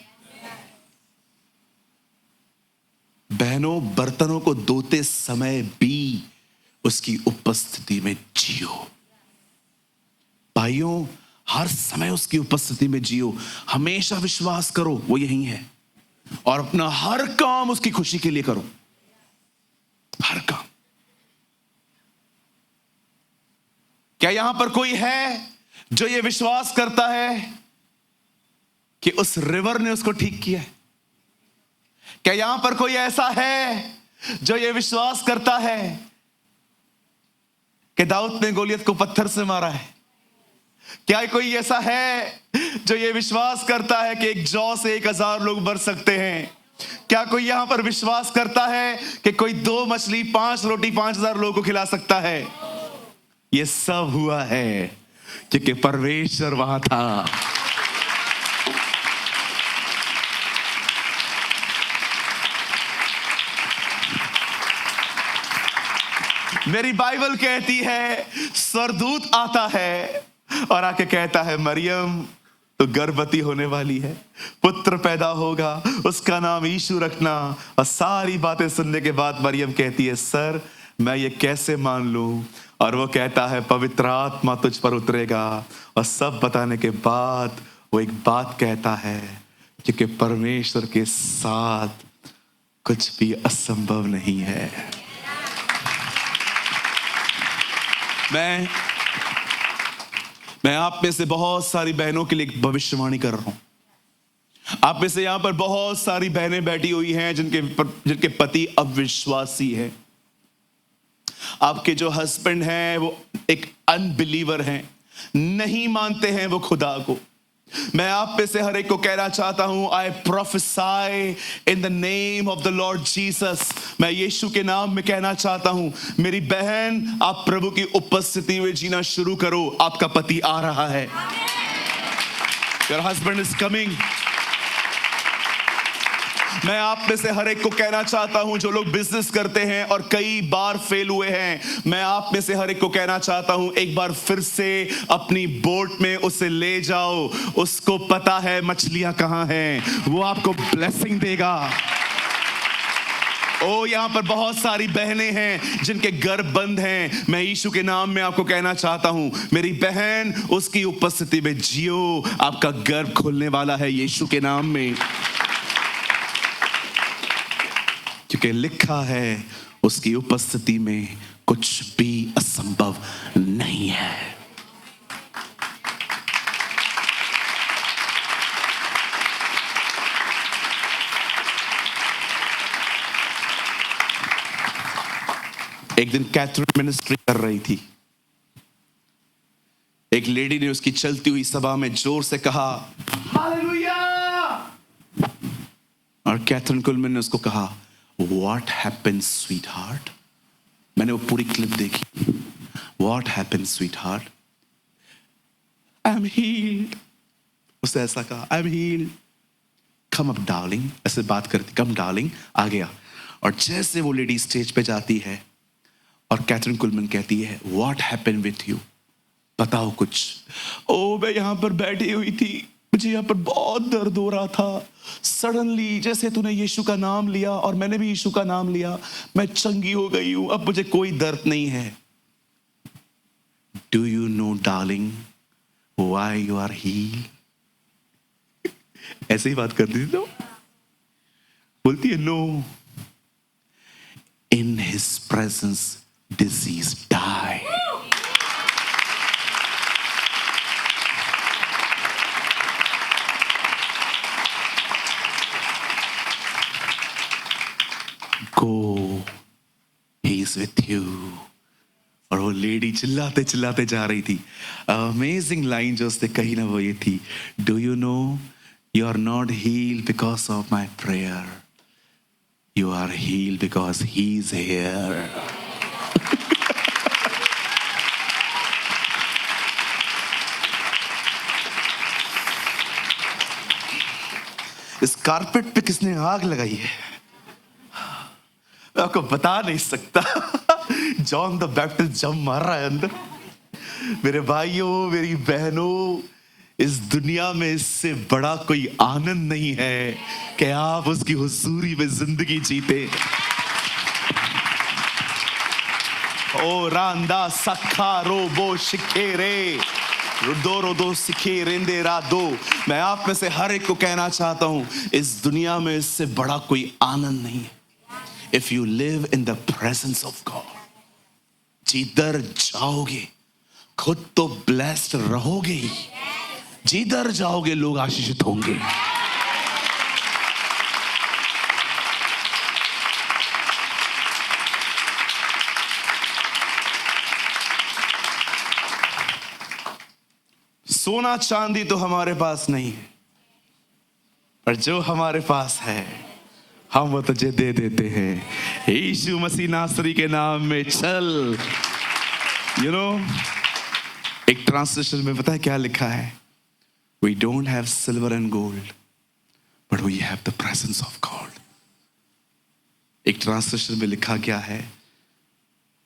बहनों, बर्तनों को धोते समय भी उसकी उपस्थिति में जियो। भाइयों, हर समय उसकी उपस्थिति में जियो। हमेशा विश्वास करो वो यही है और अपना हर काम उसकी खुशी के लिए करो। हर काम। क्या यहां पर कोई है जो ये विश्वास करता है कि उस रिवर ने उसको ठीक किया है? क्या यहां पर कोई ऐसा है जो ये विश्वास करता है कि दाऊद ने गोलियत को पत्थर से मारा है? क्या कोई ऐसा है जो ये विश्वास करता है कि एक जौ से 1000 लोग मर सकते हैं? क्या कोई यहां पर विश्वास करता है कि कोई 2 मछली 5 रोटी 5000 लोगों को खिला सकता है? ये सब हुआ है क्योंकि परमेश्वर वहां था। मेरी बाइबल कहती है स्वर्गदूत आता है और आके कहता है मरियम तो गर्भवती होने वाली है, पुत्र पैदा होगा, उसका नाम यीशु रखना। और सारी बातें सुनने के बाद मरियम कहती है सर मैं ये कैसे मान लूं? और वो कहता है पवित्र आत्मा तुझ पर उतरेगा। और सब बताने के बाद वो एक बात कहता है क्योंकि परमेश्वर के साथ कुछ भी असंभव नहीं है। मैं आप में से बहुत सारी बहनों के लिए भविष्यवाणी कर रहा हूं। आप में से यहां पर बहुत सारी बहनें बैठी हुई हैं जिनके पति अविश्वासी है। आपके जो हस्बैंड हैं वो एक अनबिलीवर हैं, नहीं मानते हैं वो खुदा को। मैं आप में से हर एक को कहना चाहता हूं I prophesy in the name of the Lord Jesus. मैं यीशु के नाम में कहना चाहता हूं मेरी बहन आप प्रभु की उपस्थिति में जीना शुरू करो। आपका पति आ रहा है। Your husband is coming. मैं आप में से हर एक को कहना चाहता हूं जो लोग बिजनेस करते हैं और कई बार फेल हुए हैं, मैं आप में से हर एक को कहना चाहता हूं एक बार फिर से अपनी बोट में उसे ले जाओ। उसको पता है मछलियां कहां हैं, वो आपको ब्लेसिंग देगा। ओ यहां पर बहुत सारी बहनें हैं जिनके घर बंद हैं। मैं यीशु के नाम में आपको कहना चाहता हूं मेरी बहन, उसकी उपस्थिति में जियो, आपका घर खुलने वाला है यीशु के नाम में। क्योंकि लिखा है उसकी उपस्थिति में कुछ भी असंभव नहीं है। एक दिन कैथरीन मिनिस्ट्री कर रही थी। एक लेडी ने उसकी चलती हुई सभा में जोर से कहा हालेलुया, और कैथरीन कुलमैन ने उसको कहा व्हाट हैपेंड स्वीट हार्ट। मैंने वो पूरी क्लिप देखी। What happened sweet heart, I am heeled. उसने ऐसा कहा I am heeled, come up darling, ऐसे बात करती, कम डार्लिंग, आ गया। और जैसे वो लेडी स्टेज पे जाती है और कैथरीन कुलमैन कहती है व्हाट हैपेंड विथ यू, बताओ कुछ। ओ मैं यहां पर बैठी हुई थी, मुझे यहां पर बहुत दर्द हो रहा था। सडनली जैसे तूने यीशु का नाम लिया और मैंने भी यीशु का नाम लिया, मैं चंगी हो गई हूं, अब मुझे कोई दर्द नहीं है। Do you know darling why you are healed? ऐसे ही बात करती थी तो बोलती है no, in his presence disease die. Go, he is with you. और वो लेडी चिल्लाते चिल्लाते जा रही थी। अमेजिंग लाइन जो उसने कही ना वो ये थी, do you know you are not healed because of my prayer, you are healed because he is here. इस कारपेट पे किसने आग लगाई है मैं आपको बता नहीं सकता। जॉन द बैप्टिस्ट जंप मार रहा है अंदर। मेरे भाइयों, मेरी बहनों, इस दुनिया में इससे बड़ा कोई आनंद नहीं है कि आप उसकी हुजूरी में जिंदगी जीते। ओ रांदा सखा रोबो शिखेरे रुदो रोदो सिखे रेंदे रादो। मैं आप में से हर एक को कहना चाहता हूं इस दुनिया में इससे बड़ा कोई आनंद नहीं है। If you live in the presence of God, जिधर जाओगे खुद तो ब्लेस्ड रहोगे ही, जिधर जाओगे लोग आशीषित होंगे। सोना चांदी तो हमारे पास नहीं है, पर जो हमारे पास है हम वो तुझे दे देते हैं। यीशु मसीह नासरी के नाम में चल। यू नो, एक ट्रांसलेशन में पता है क्या लिखा है? We don't have silver and gold, but we have the presence of God. एक ट्रांसलेशन में लिखा क्या है?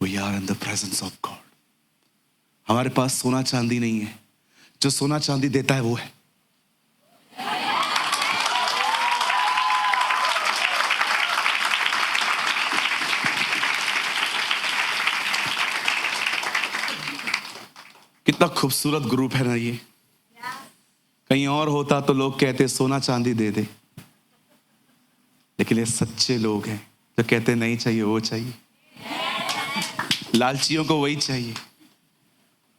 We are in the presence of God. हमारे पास सोना चांदी नहीं है, जो सोना चांदी देता है वो है। कितना खूबसूरत ग्रुप है ना ये। कहीं और होता तो लोग कहते सोना चांदी दे दे, लेकिन ये सच्चे लोग हैं जो कहते नहीं चाहिए वो चाहिए। लालचियों को वही चाहिए,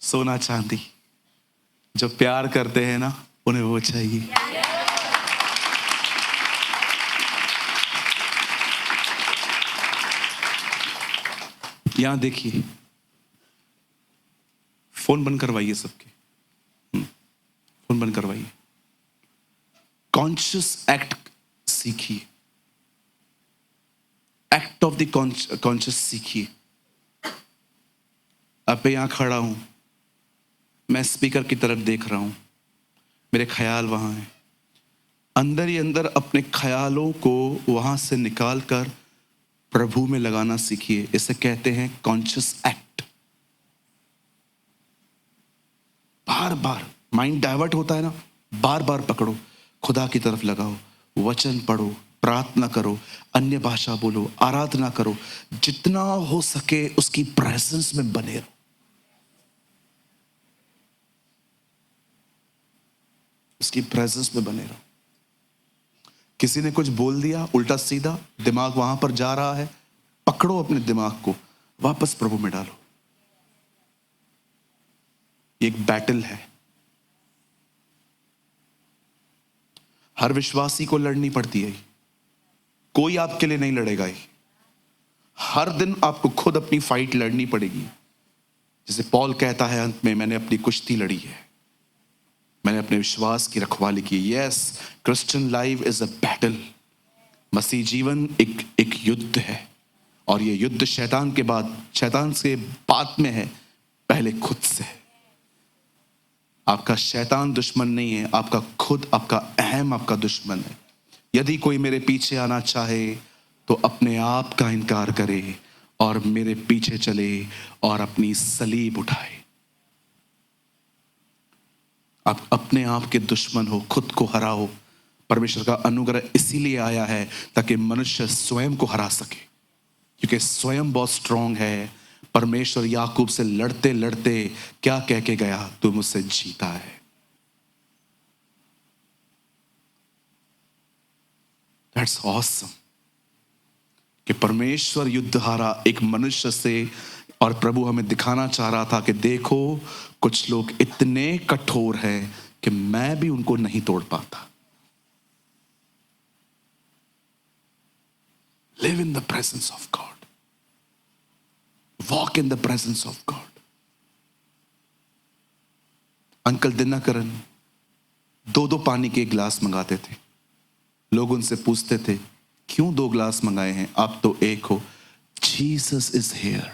सोना चांदी। जो प्यार करते हैं ना उन्हें वो चाहिए। यहां देखिए, फोन बंद करवाइए सबके, फोन बंद करवाइए। कॉन्शियस एक्ट सीखिए, एक्ट ऑफ द कॉन्शियस सीखिए। अब मैं यहां खड़ा हूं, मैं स्पीकर की तरफ देख रहा हूं, मेरे ख्याल वहां हैं, अंदर ही अंदर अपने ख्यालों को वहां से निकाल कर प्रभु में लगाना सीखिए। इसे कहते हैं कॉन्शियस एक्ट। बार बार माइंड डाइवर्ट होता है ना, बार बार पकड़ो, खुदा की तरफ लगाओ, वचन पढ़ो, प्रार्थना करो, अन्य भाषा बोलो, आराधना करो, जितना हो सके उसकी प्रेजेंस में बने रहो। उसकी प्रेजेंस में बने रहो। किसी ने कुछ बोल दिया उल्टा सीधा, दिमाग वहां पर जा रहा है, पकड़ो अपने दिमाग को, वापस प्रभु में डालो। ये एक बैटल है, हर विश्वासी को लड़नी पड़ती है। कोई आपके लिए नहीं लड़ेगा। हर दिन आपको खुद अपनी फाइट लड़नी पड़ेगी। जैसे पौल कहता है अंत में, मैंने अपनी कुश्ती लड़ी है, मैंने अपने विश्वास की रखवाली की। Yes, Christian life is a battle. मसीह जीवन एक युद्ध है, और ये युद्ध शैतान से बाद में है, पहले खुद से है। आपका शैतान दुश्मन नहीं है, आपका खुद, आपका अहम आपका दुश्मन है। यदि कोई मेरे पीछे आना चाहे तो अपने आप का इनकार करे और मेरे पीछे चले और अपनी सलीब उठाए। आप अपने आप के दुश्मन हो, खुद को हराओ। परमेश्वर का अनुग्रह इसीलिए आया है ताकि मनुष्य स्वयं को हरा सके, क्योंकि स्वयं बहुत स्ट्रांग है। परमेश्वर याकूब से लड़ते लड़ते क्या कह के गया, तू मुझसे जीता है। दैट्स ऑसम कि परमेश्वर युद्ध हारा एक मनुष्य से, और प्रभु हमें दिखाना चाह रहा था कि देखो कुछ लोग इतने कठोर हैं कि मैं भी उनको नहीं तोड़ पाता। Live in the presence of God, walk in the presence of God. Uncle Dinakaran 2-2 पानी के गिलास मंगाते थे। लोग उनसे पूछते थे, क्यों 2 गिलास मंगाए हैं, आप तो एक हो। Jesus is here.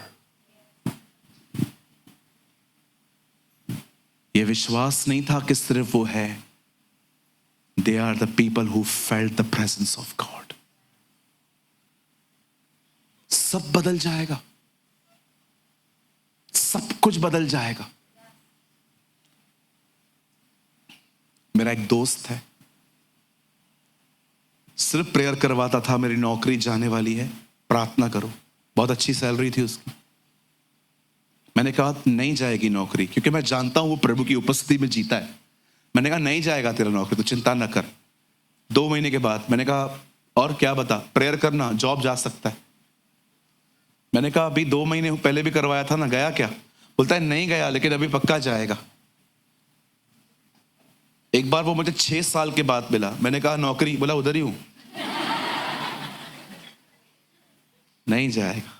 यह विश्वास नहीं था कि सिर्फ वो है। They are the people who felt the presence of God. सब बदल जाएगा, सब कुछ बदल जाएगा। मेरा एक दोस्त है, सिर्फ प्रेयर करवाता था, मेरी नौकरी जाने वाली है, प्रार्थना करो। बहुत अच्छी सैलरी थी उसकी। मैंने कहा नहीं जाएगी नौकरी, क्योंकि मैं जानता हूं वो प्रभु की उपस्थिति में जीता है। मैंने कहा नहीं जाएगा तेरा नौकरी, तो चिंता न कर। 2 महीने के बाद मैंने कहा और क्या बता, प्रेयर करना, जॉब जा सकता है। मैंने कहा अभी 2 महीने पहले भी करवाया था ना, गया क्या? बोलता है नहीं गया, लेकिन अभी पक्का जाएगा। एक बार वो मुझे 6 साल के बाद मिला। मैंने कहा नौकरी, बोला उधर ही हूं। नहीं जाएगा।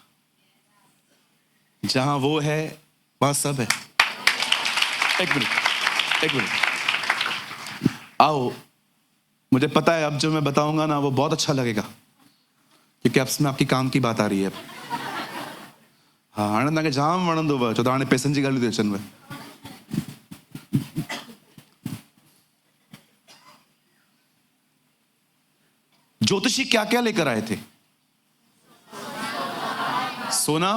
जहां वो है वहां सब है। एक मिनट आओ, मुझे पता है अब जो मैं बताऊंगा ना वो बहुत अच्छा लगेगा, क्योंकि अब में आपकी काम की बात आ रही है। हाँ, हाणे तव्हांखे जाम वणंदो, छो त हाणे पैसनि जी ॻाल्हियूं थी अचनि। ज्योतिषी क्या क्या लेकर आए थे? सोना,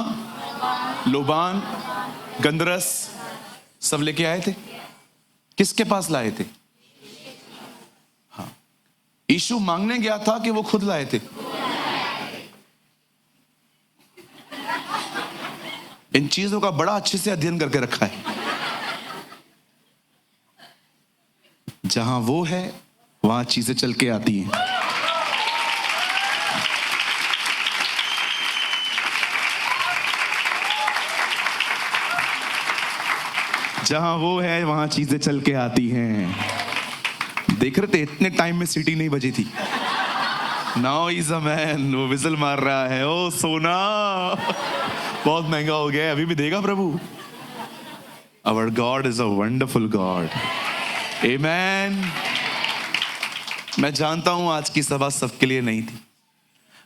लोबान, गंधरस, सब लेके आए थे। किसके पास लाए थे? हाँ, यीशु मांगने गया था कि वो खुद लाए थे? इन चीजों का बड़ा अच्छे से अध्ययन करके रखा है। जहां वो है वहां चीजें चल के आती हैं। जहां वो है वहां चीजें चल के आती हैं। देख रहे थे इतने टाइम में सीटी नहीं बजी थी। नाउ इज अ मैन, वो विजल मार रहा है। ओ सोना बहुत महंगा हो गया है, अभी भी देगा प्रभु। Our God is a wonderful God. Amen. मैं जानता हूं आज की सभा सबके लिए नहीं थी,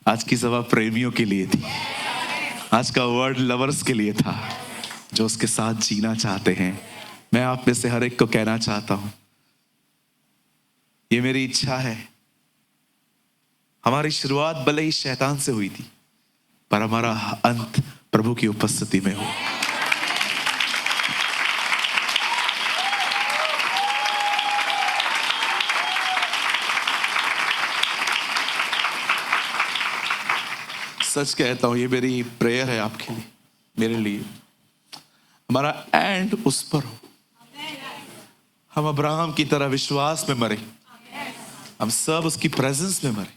आज की सभा प्रेमियों के लिए थी। आज का वर्ड लवर्स के लिए था, जो उसके साथ जीना चाहते हैं। मैं आप में से हर एक को कहना चाहता हूं, ये मेरी इच्छा है हमारी शुरुआत भले ही शैतान से हुई थी, पर हमारा अंत प्रभु की उपस्थिति में हो। सच कहता हूं, ये मेरी प्रेयर है आपके लिए, मेरे लिए, हमारा एंड उस पर हो। हम अब्राहम की तरह विश्वास में मरे, हम सब उसकी प्रेजेंस में मरे,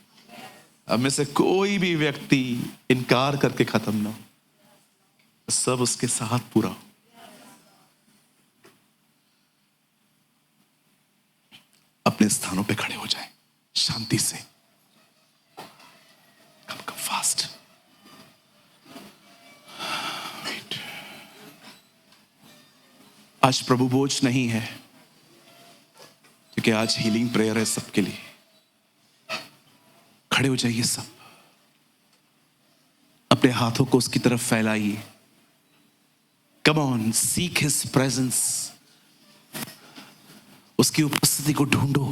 हम में से कोई भी व्यक्ति इनकार करके खत्म ना हो, सब उसके साथ पूरा हो। अपने स्थानों पे खड़े हो जाएं शांति से। Come fast. आज प्रभु बोझ नहीं है, क्योंकि आज हीलिंग प्रेयर है सबके लिए। खड़े हो जाइए सब, अपने हाथों को उसकी तरफ फैलाइए। Come on, seek his presence, उसकी उपस्थिति को ढूंढो,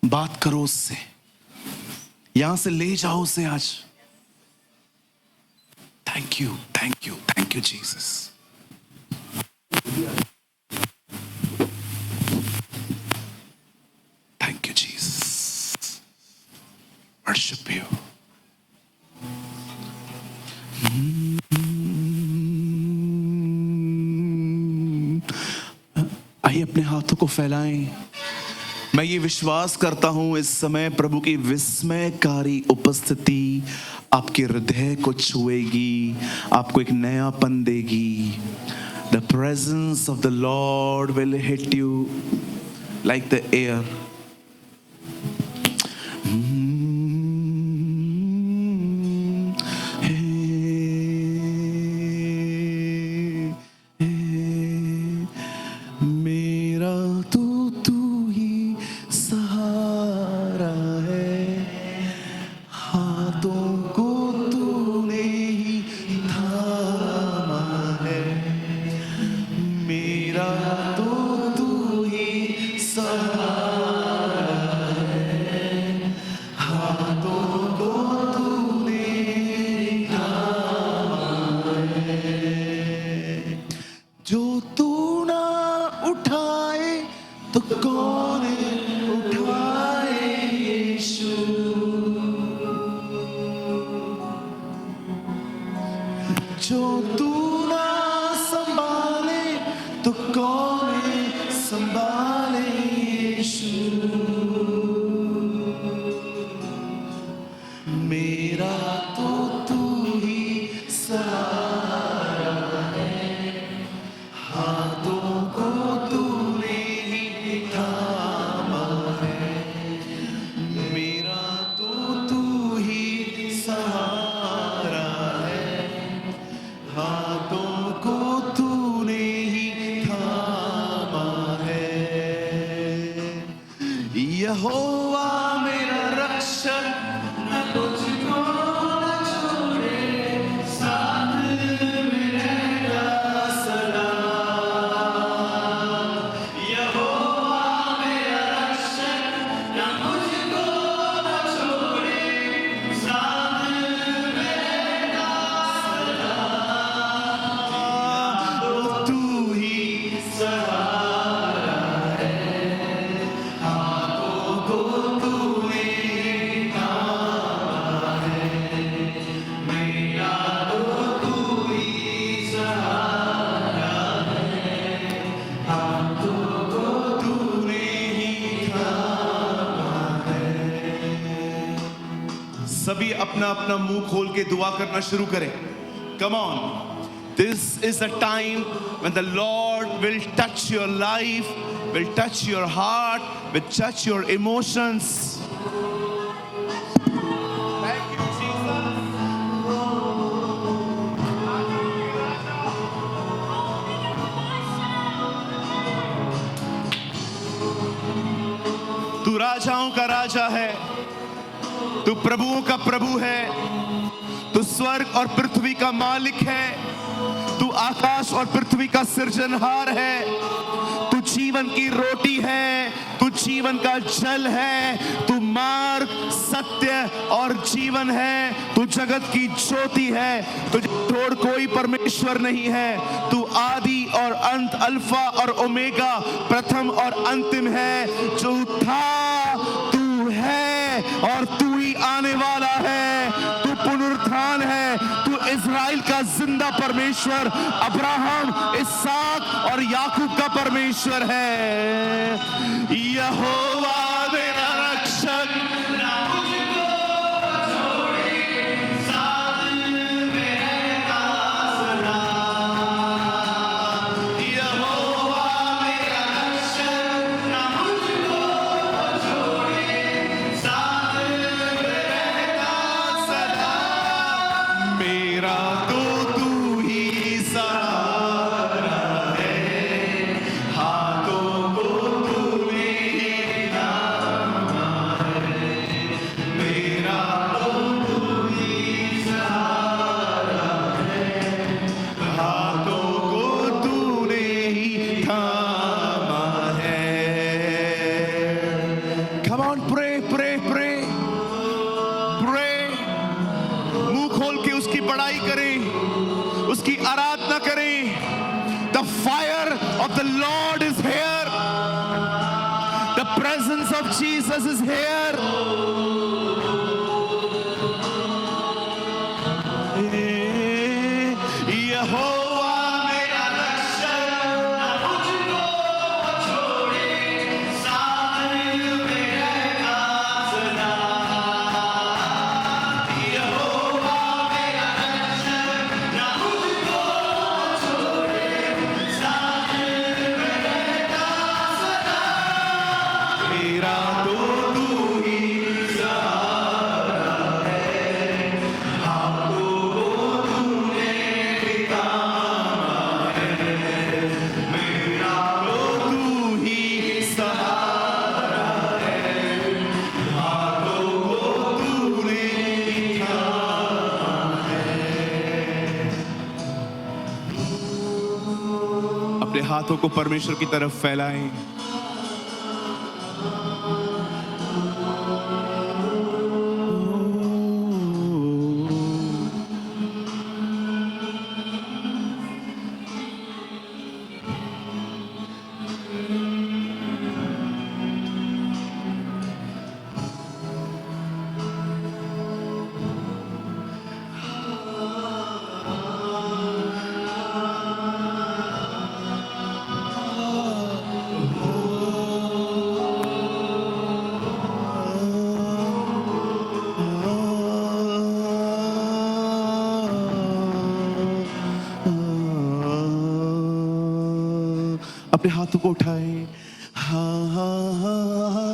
बात करो उससे, यहां से ले जाओ उसे आज। Thank you, thank you, thank you Jesus. Thank you, Jesus. Worship you. आइए अपने हाथों को फैलाएं। मैं ये विश्वास करता हूं इस समय प्रभु की विस्मयकारी उपस्थिति आपके हृदय को छुएगी, आपको एक नयापन देगी। The presence of the Lord will hit you like the air. मेरा तो तू ही सहारा है, हाथों को तूने ही थामा है। मेरा तो तू ही सहारा है, हाथों को तूने ही थामा है। जो तू ना उठाए तो कौन उठाए यीशु, जो तू ना संभाले तो कौन संभाले यीशु। मेरा तो तू ही सहारा है, हाथों को तूने ही थामा है। मेरा तो तू ही सहारा है, हाथों को तूने ही थामा है। यहोवा मेरा रक्षक, न तुझको न छोड़े, साथ में रहेगा सदा। यहोवा मेरा रक्षक, न मुझको न छोड़े, साथ में रहेगा सदा। तू ही सहारा है, हाथों को तूने थामा है। मेरा तो तू ही सहारा है, हाथों को तूने ही थामा है। सभी अपना अपना मुंह खोल के दुआ करना शुरू करें। Come on. This is a time when the Lord will touch your life, will touch your heart, will touch your emotions. Thank you, Jesus. तू राजाओं का राजा है, तू प्रभुओं का प्रभु है, तू स्वर्ग और पृथ्वी का मालिक है, तू आकाश और पृथ्वी का सृजनहार है, तू जीवन की रोटी है, तू जीवन का जल है, तू मार्ग, सत्य और जीवन है, तू जगत की ज्योति है, तुझे छोड़ कोई परमेश्वर नहीं है। तू आदि और अंत, अल्फा और ओमेगा, प्रथम और अंतिम है। जो था, तू है और तू ही आने वाला है। तू पुनरुत्थान है, तू इज़राइल का जिंदा परमेश्वर, अब्राहम, इसहाक और याकूब का परमेश्वर है। यहोवा मेरा रक्षक, मेरा तो तू ही सहारा है, हाथों को तूने ही थामा है। मेरा तो तू ही सहारा है, हाथों को तूने ही थामा है। Come on, pray, pray, pray, pray. मुंह खोल के उसकी बड़ाई करें, उसकी आराधना करें। The fire of the Lord is here. The presence of Jesus is here. यहोवा मेरा रक्षक, ना मुझको छोड़े, साथ में रहना सदा। यहोवा मेरा रक्षक, ना मुझको छोड़े, साथ में रहना सदा। मेरा तो तू ही सहारा है, हाथों को तूने ही थामा है। मेरा तो तू ही सहारा है, हाथों को तूने ही थामा है। अपने हाथों को परमेश्वर की तरफ फैलाएं। अपने हाथों को उठाएं। हाँ हाँ हाँ हाँ।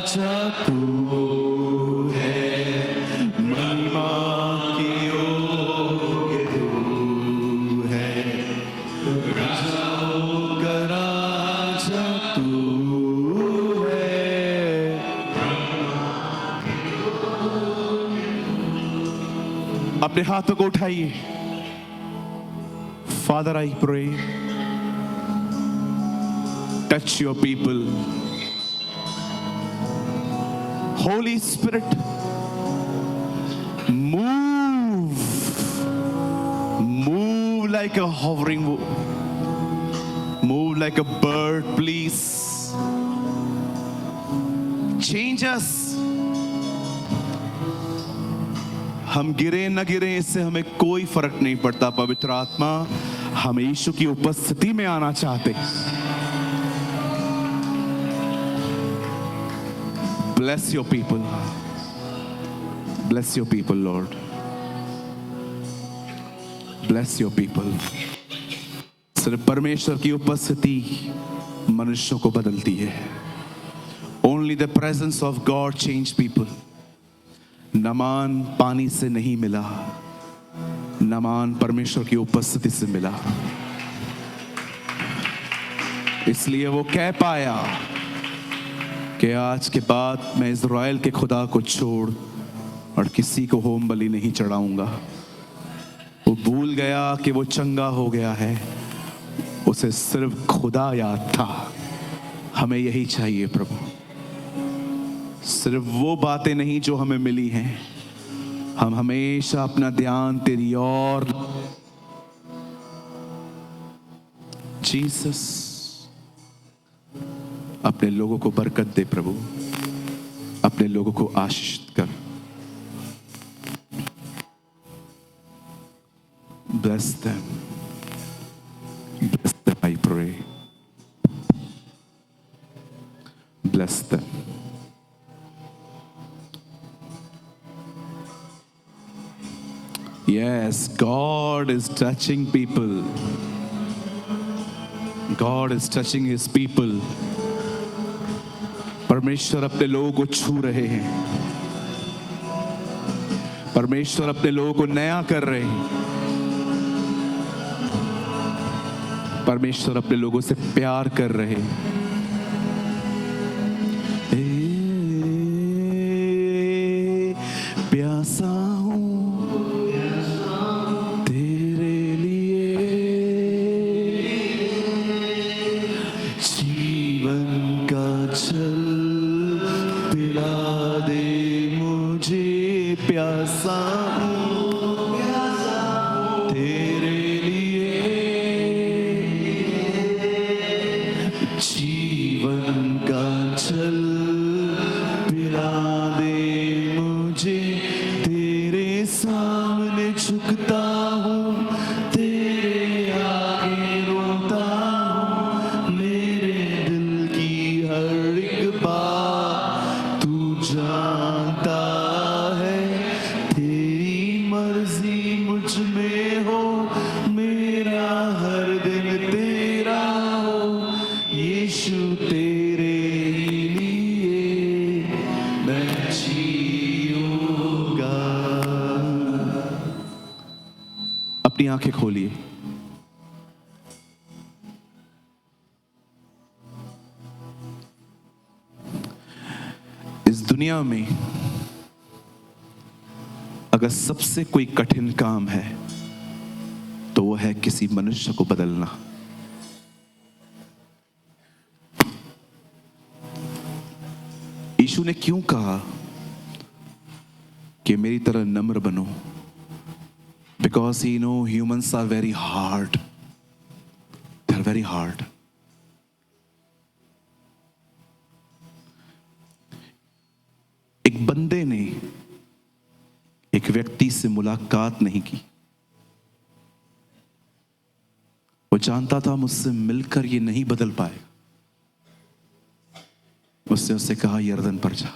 राजा तू है, महिमा की योग्य तू है, राजाओं का राजा तू है। अपने हाथों को उठाइए। Father, I pray, touch your people. Holy Spirit, move like a hovering, move like a bird, please. Change us. हम गिरे न गिरे इससे हमें कोई फर्क नहीं पड़ता। पवित्र आत्मा, हम यीशु की उपस्थिति में आना चाहते। Bless your people. Bless your people, Lord. Bless your people. सिर्फ परमेश्वर की उपस्थिति मनुष्यों को बदलती है। Only the presence of God change people. Naaman पानी से नहीं मिला, नामान परमेश्वर की उपस्थिति से मिला। इसलिए वो कह पाया कि आज के बाद मैं इज़राइल के खुदा को छोड़ और किसी को होम बलि नहीं चढ़ाऊंगा। वो भूल गया कि वो चंगा हो गया है, उसे सिर्फ खुदा याद था। हमें यही चाहिए प्रभु, सिर्फ वो बातें नहीं जो हमें मिली हैं। हम हमेशा अपना ध्यान तेरी ओर। जीसस, अपने लोगों को बरकत दे प्रभु, अपने लोगों को आशीषित कर। Bless them. Bless them, I pray. Bless them. Yes, God is touching people. God is touching His people. परमेश्वर अपने लोगों को छू रहे हैं। परमेश्वर अपने लोगों को नया कर रहे हैं। परमेश्वर अपने लोगों से प्यार कर रहे हैं। प्यासा आंखें खोलिए। इस दुनिया में अगर सबसे कोई कठिन काम है तो वो है किसी मनुष्य को बदलना। यीशु ने क्यों कहा कि मेरी तरह नम्र बनो? Because he know humans are very hard. They're very hard. एक बंदे ने एक व्यक्ति से मुलाकात नहीं की। वो जानता था मुझसे मिलकर ये नहीं बदल पाएगा। उसने उससे कहा यर्दन पर जा।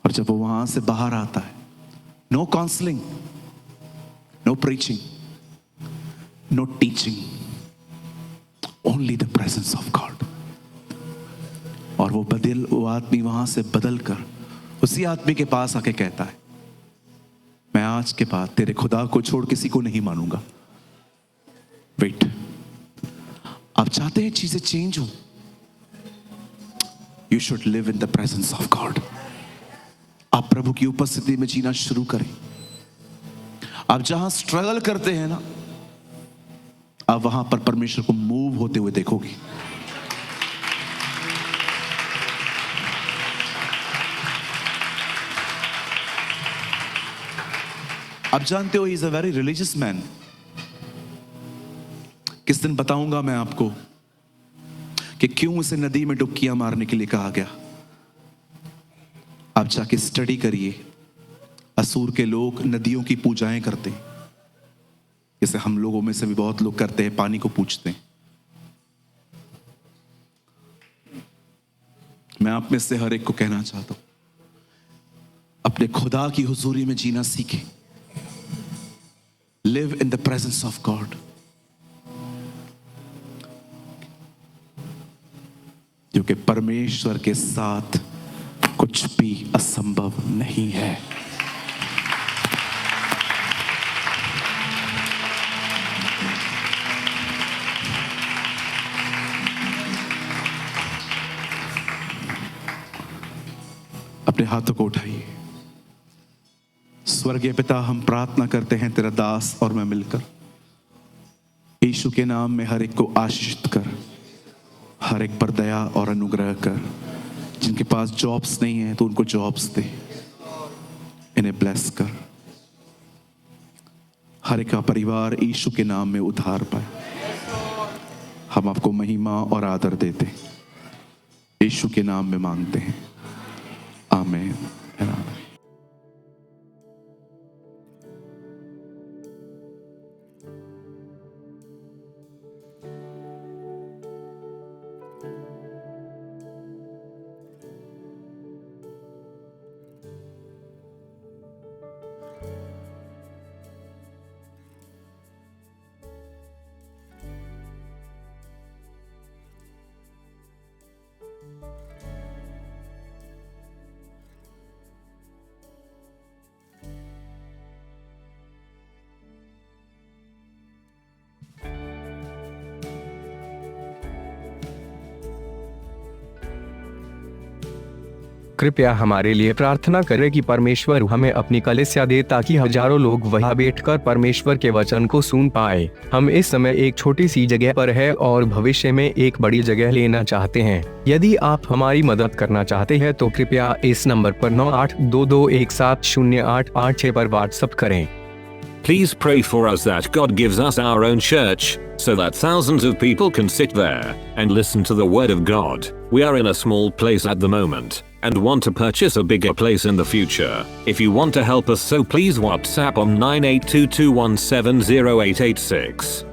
और जब वो वहां से बाहर आता है, no counselling, no preaching, no teaching, only the presence of God. और वो आदमी वहां से बदल कर उसी आदमी के पास आके कहता है, मैं आज के बाद तेरे खुदा को छोड़ किसी को नहीं मानूंगा। वेट, आप चाहते हैं चीजें चेंज हो? You should live in the presence of God. आप प्रभु की उपस्थिति में जीना शुरू करें। आप जहां स्ट्रगल करते हैं ना, आप वहां पर परमेश्वर को मूव होते हुए देखोगे। आप जानते हो, he is a very religious man. किस दिन बताऊंगा मैं आपको कि क्यों उसे नदी में डुबकियां मारने के लिए कहा गया। आप जाके स्टडी करिए। असूर के लोग नदियों की पूजाएं करते हैं, जैसे हम लोगों में से भी बहुत लोग करते हैं, पानी को पूजते हैं। मैं आप में से हर एक को कहना चाहता हूं, अपने खुदा की हुजूरी में जीना सीखें। Live in the presence of God. क्योंकि परमेश्वर के साथ कुछ भी असंभव नहीं है। अपने हाथों को उठाइए। स्वर्गीय पिता, हम प्रार्थना करते हैं तेरा दास और मैं मिलकर, यीशु के नाम में हर एक को आशीषित कर, हर एक पर दया और अनुग्रह कर। जिनके पास जॉब्स नहीं है तो उनको जॉब्स दे, इन्हें ब्लेस कर। हर एक का परिवार यीशु के नाम में उद्धार पाए। हम आपको महिमा और आदर देते हैं, यीशु के नाम में मांगते हैं, आमीन। कृपया हमारे लिए प्रार्थना करें कि परमेश्वर हमें अपनी कलीसिया दे ताकि हजारों लोग वहां बैठकर परमेश्वर के वचन को सुन पाए। हम इस समय एक छोटी सी जगह पर है और भविष्य में एक बड़ी जगह लेना चाहते हैं। यदि आप हमारी मदद करना चाहते हैं तो कृपया इस नंबर पर 9822170886 पर व्हाट्सएप करें। Please pray for us that God gives us our own church, so that thousands of people can sit there and listen to the word of God. We are in a small place at the moment and want to purchase a bigger place in the future. If you want to help us, so please WhatsApp on 9822170886.